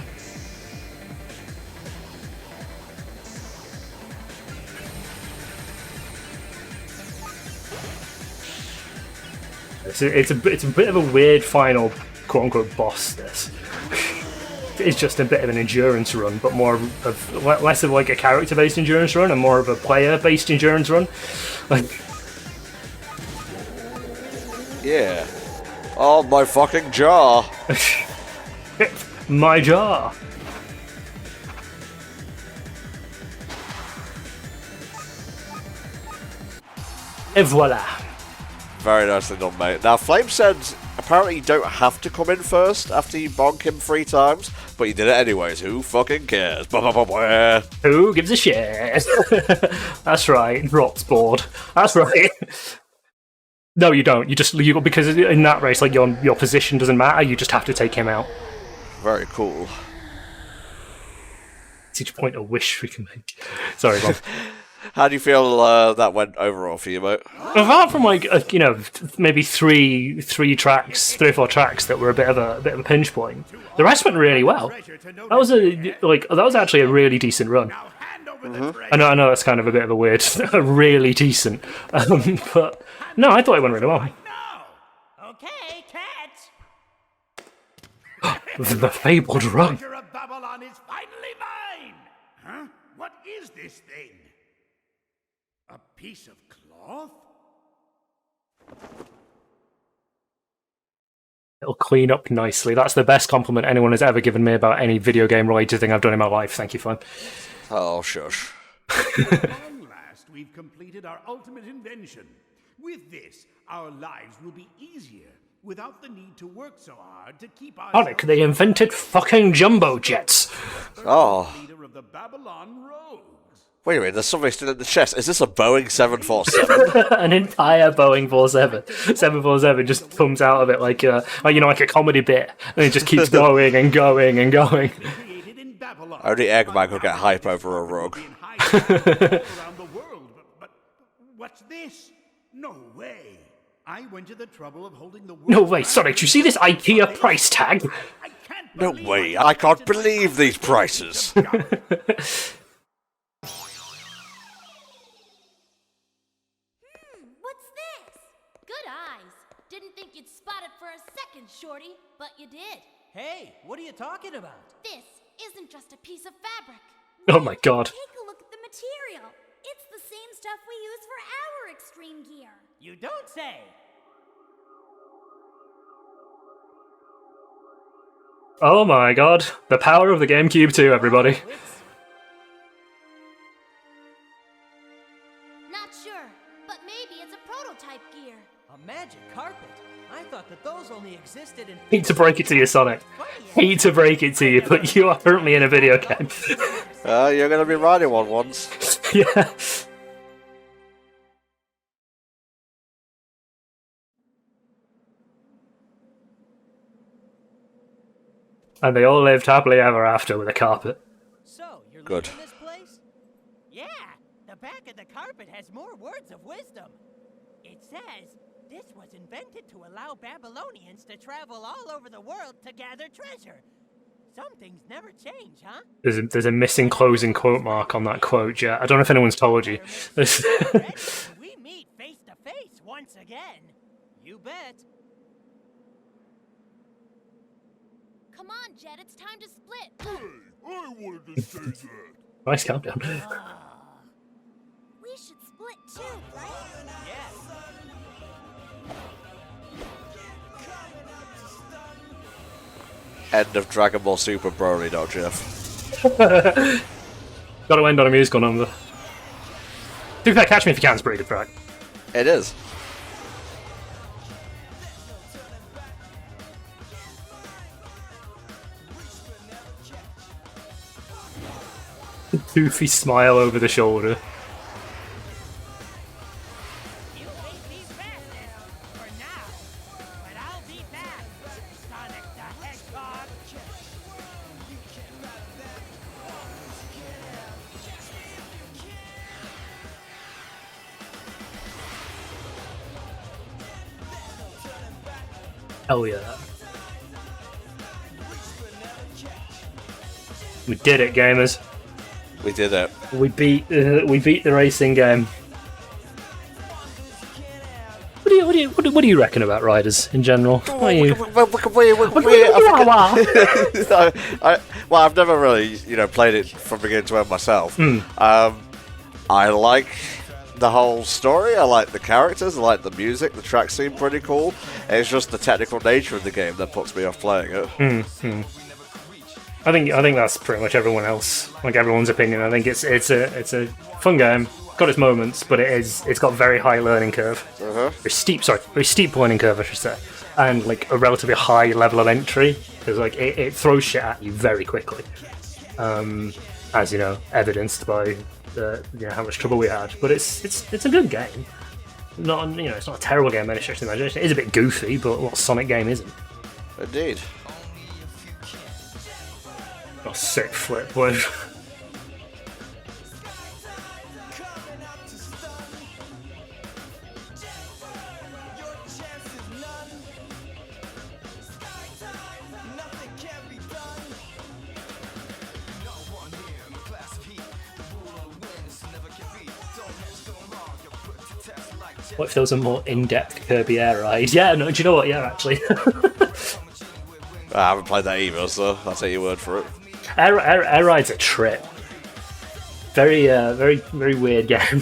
It's a bit of a weird final quote unquote boss. This it's just a bit of an endurance run, but less of like a character based endurance run and more of a player based endurance run. Like,
Yeah. Oh, my fucking jaw.
my jaw. Et voila.
Very nicely done, mate. Now, Flame said apparently you don't have to come in first after you bonk him 3 times, but you did it anyways. Who fucking cares?
Who gives a shit? That's right. Dropped board. That's right. No, you don't. You because in that race, like your position doesn't matter. You just have to take him out.
Very cool.
It's each point a wish we can make. Sorry, Bob.
How do you feel that went overall for you, mate?
Apart from maybe three or four tracks that were a bit of a pinch point, the rest went really well. That was actually a really decent run. I know that's kind of a bit of a weird, really decent, but no, I thought it went really well.
No. Okay, catch.
The fabled run.
Treasure of Babylon is finally mine! Huh? What is this thing? A piece of cloth?
It'll clean up nicely. That's the best compliment anyone has ever given me about any video game related thing I've done in my life. Thank you, Fun.
Oh, shush.
At long last, we've completed our ultimate invention. With this, our lives will be easier, without the need to work so hard to keep our
Sonic, they invented fucking jumbo jets.
Oh.
leader of the Babylon Rogues.
Wait a minute, there's something still in the chest. Is this a Boeing 747?
An entire Boeing 747 just comes out of it like a comedy bit, and it just keeps going and going and going.
Created in Babylon.
Only Eggman could get hype over a rug.
In high around the world. But what's this? No way. I went to the trouble of holding the world.
No way, Sonic, you see this IKEA price tag?
I can't
No
believe
way,
what
I can't believe these prices.
What's this? Good eyes. Didn't think you'd spot it for a second, Shorty, but you did.
Hey, what are you talking about?
This isn't just a piece of fabric.
Oh my god.
Take a look at the material. It's the same stuff we use for our extreme gear.
You don't say.
Oh my god. The power of the GameCube 2, everybody.
It's
Not sure, but maybe it's a prototype gear.
a magic carpet. I thought that those only existed in.
Hate to break it to you, Sonic. Hate to break it to you, but you are currently in a video game.
You're gonna be riding one once.
Yeah. And they all lived happily ever after with a carpet.
So you're
Good.
leaving this place? Yeah, the back of the carpet has more words of wisdom. It says this was invented to allow Babylonians to travel all over the world to gather treasure. Some things never change, huh?
There's a missing closing quote mark on that quote, yeah. I don't know if anyone's told you.
Ready till we meet face to face once again. You bet.
Come on, Jet, it's time to split.
I wanted to say that.
Nice countdown.
We should split too, right?
Yes.
End of Dragon Ball Super Broly, not Jeff.
Gotta end on a musical number. To be fair, Catch Me If You Can's pretty good track.
It is.
Goofy smile over the shoulder.
You may be faster for now, but I'll be back, Sonic the Hedgehog.
Hell yeah. We did it, gamers.
We did it.
We beat the racing game. What do you reckon about riders in general? What are you?
Well, I've never really, played it from beginning to end myself. I like the whole story. I like the characters. I like the music. The tracks seem pretty cool. It's just the technical nature of the game that puts me off playing it.
I think that's pretty much everyone's opinion. I think it's a fun game. Got its moments, but it's got very high learning curve. Very steep learning curve, I should say, and like a relatively high level of entry because like it throws shit at you very quickly, as evidenced by how much trouble we had. But it's a good game. Not, it's not a terrible game by any stretch of the imagination. It is a bit goofy, but what Sonic game isn't?
Indeed.
Oh, sick flip, boy. What if there was a more in-depth Kirby Air Ride? Yeah, no, do you know what? Yeah, actually.
I haven't played that either, so I'll take your word for it.
Air Ride's a trip. Very, very weird game.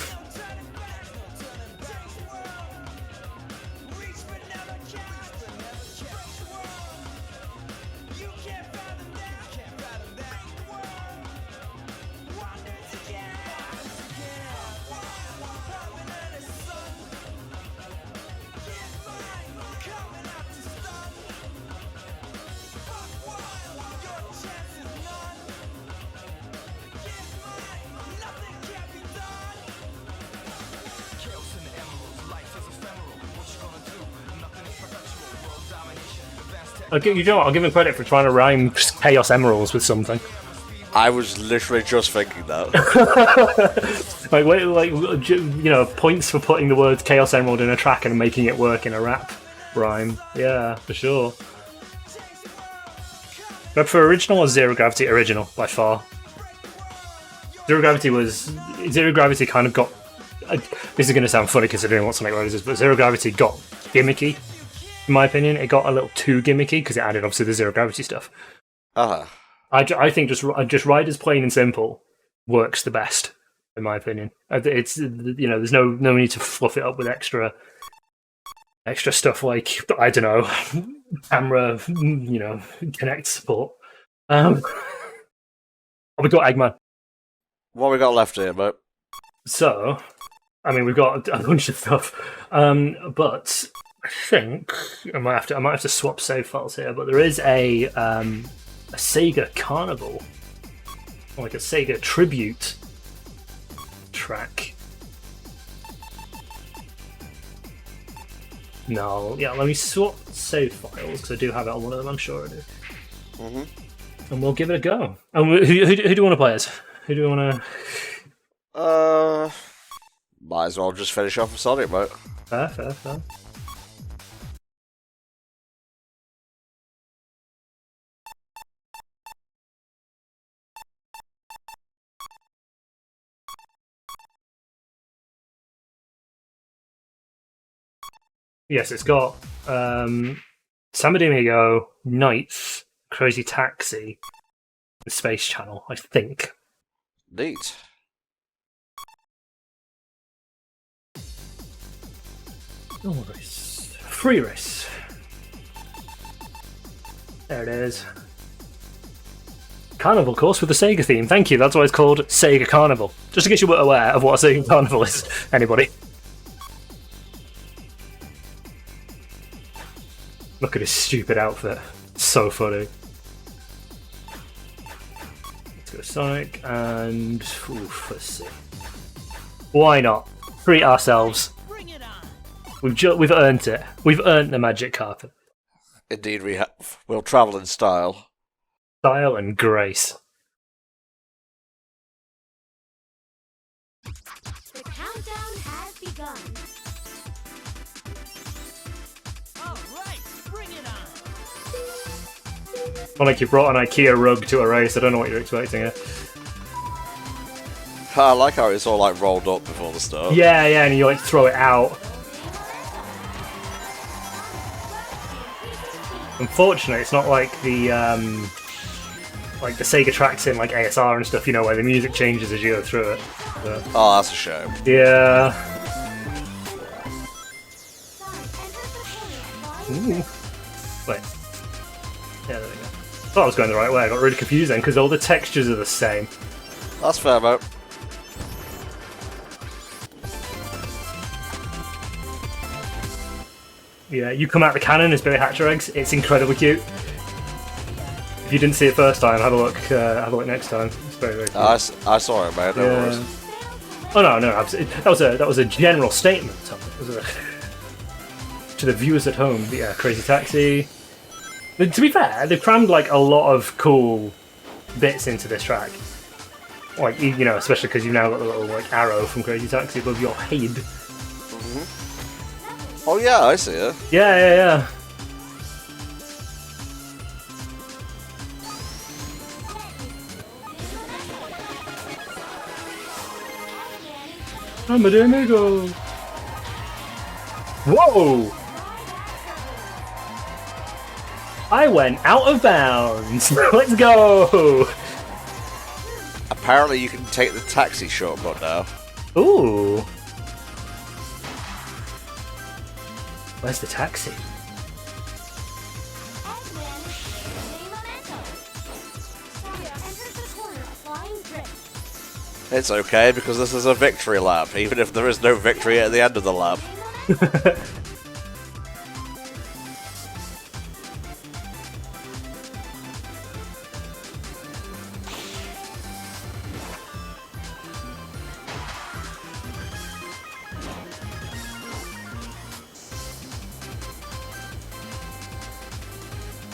You know what? I'll give him credit for trying to rhyme Chaos Emeralds with something.
I was literally just thinking that.
Points for putting the word Chaos Emerald in a track and making it work in a rap rhyme. Yeah, for sure. But for original or Zero Gravity? Original, by far. Zero Gravity kind of got... this is going to sound funny considering what Sonic Riders is, but Zero Gravity got gimmicky. In my opinion, it got a little too gimmicky because it added obviously the Zero Gravity stuff. I think just Riders plain and simple works the best, in my opinion. It's there's no need to fluff it up with extra stuff like, I don't know, camera, Connect support. We got Eggman.
What we got left here, mate?
So, I mean, we've got a bunch of stuff, but I think I might have to swap save files here. But there is a Sega Carnival, like a Sega tribute track. No, yeah, let me swap save files because I do have it on one of them. I'm sure I do. And we'll give it a go. And who do you want to play as? Who do you want
to? Might as well just finish off with Sonic, mate.
Fair. Yes, it's got Samba de Amigo, Knights, Crazy Taxi, and Space Channel, I think.
Neat.
Oh, race. Free race. There it is. Carnival course with the Sega theme. Thank you, that's why it's called Sega Carnival. Just in case you weren't aware of what a Sega Carnival is. Anybody? Look at his stupid outfit. So funny. Let's go Sonic and... let's see. Why not? Treat ourselves. We've earned it. We've earned the magic carpet.
Indeed we have. We'll travel in style.
Style and grace.
The countdown has begun.
Well, like you brought an IKEA rug to a race. I don't know what you're expecting here.
I like how it's all like rolled up before the start.
Yeah, and you like throw it out. Unfortunately, it's not like the Sega tracks in like ASR and stuff, where the music changes as you go through it. But,
oh, that's a shame.
Yeah. Ooh. Wait. Yeah, there we go. I thought I was going the right way. I got really confused then because all the textures are the same.
That's fair, mate.
Yeah, you come out the cannon as Billy Hatcher eggs. It's incredibly cute. If you didn't see it first time, have a look. Have a look next time. It's very, very cute.
I saw it, man. No worries.
Oh no, absolutely. That was a general statement, Tom. It was to the viewers at home. Yeah, Crazy Taxi. But to be fair, they've crammed like a lot of cool bits into this track. Like, you know, especially because you've now got the little like arrow from Crazy Taxi above your head.
Oh yeah, I see it.
Yeah. I'm a amigo. Whoa! I went out of bounds. Let's go.
Apparently, you can take the taxi shortcut now.
Ooh. Where's the taxi?
It's okay because this is a victory lap, even if there is no victory at the end of the lap.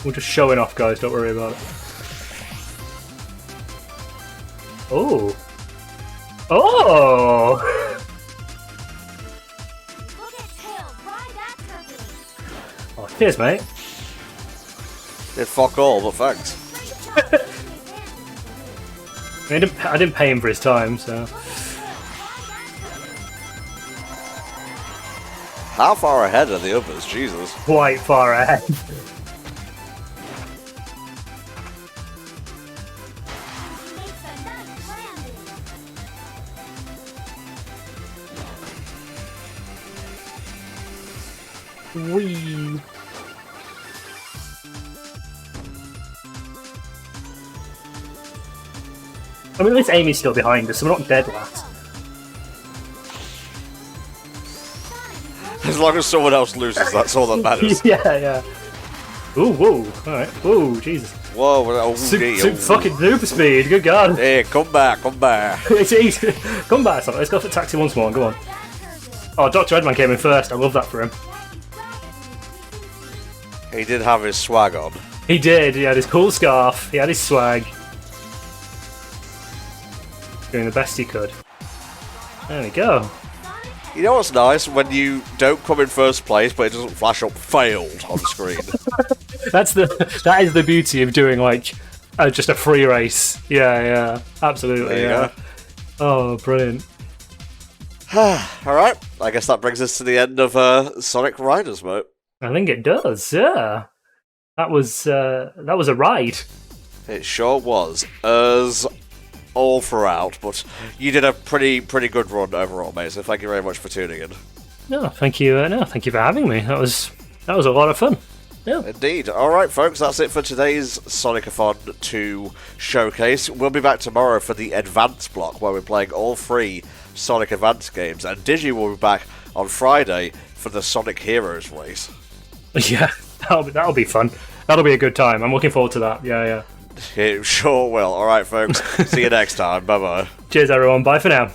We're just showing off, guys. Don't worry about it. Oh. Oh! Oh, cheers, mate.
Did fuck all, but thanks.
I didn't pay him for his time, so.
How far ahead are the others? Jesus.
Quite far ahead. Whee! I mean, at least Amy's still behind us, so we're not dead, lads.
As long as someone else loses, that's all that matters.
Yeah. Ooh, whoa. Alright. Whoa, Jesus.
Whoa, oh,
Fucking super speed, good god.
Hey, come back.
It's easy. Come back, son. Let's go for taxi once more, go on. Oh, Dr. Edman came in first, I love that for him.
He did have his swag on.
He did, he had his cool scarf, he had his swag. Doing the best he could. There we go.
You know what's nice? When you don't come in first place, but it doesn't flash up failed on the screen.
That is the beauty of doing like just a free race. Yeah, absolutely.
There you
go. Oh, brilliant.
Alright, I guess that brings us to the end of Sonic Riders, mate.
I think it does, yeah. That was a ride.
It sure was. As all throughout, but you did a pretty good run overall, mate, so thank you very much for tuning in.
No, thank you for having me. That was a lot of fun. Yeah.
Indeed. Alright, folks, that's it for today's Sonic-a-thon 2 showcase. We'll be back tomorrow for the Advance block, where we're playing all 3 Sonic Advance games, and Digi will be back on Friday for the Sonic Heroes race.
Yeah, that'll be fun. That'll be a good time. I'm looking forward to that. Yeah.
It sure will. Alright, folks. See you next time. Bye-bye.
Cheers, everyone. Bye for now.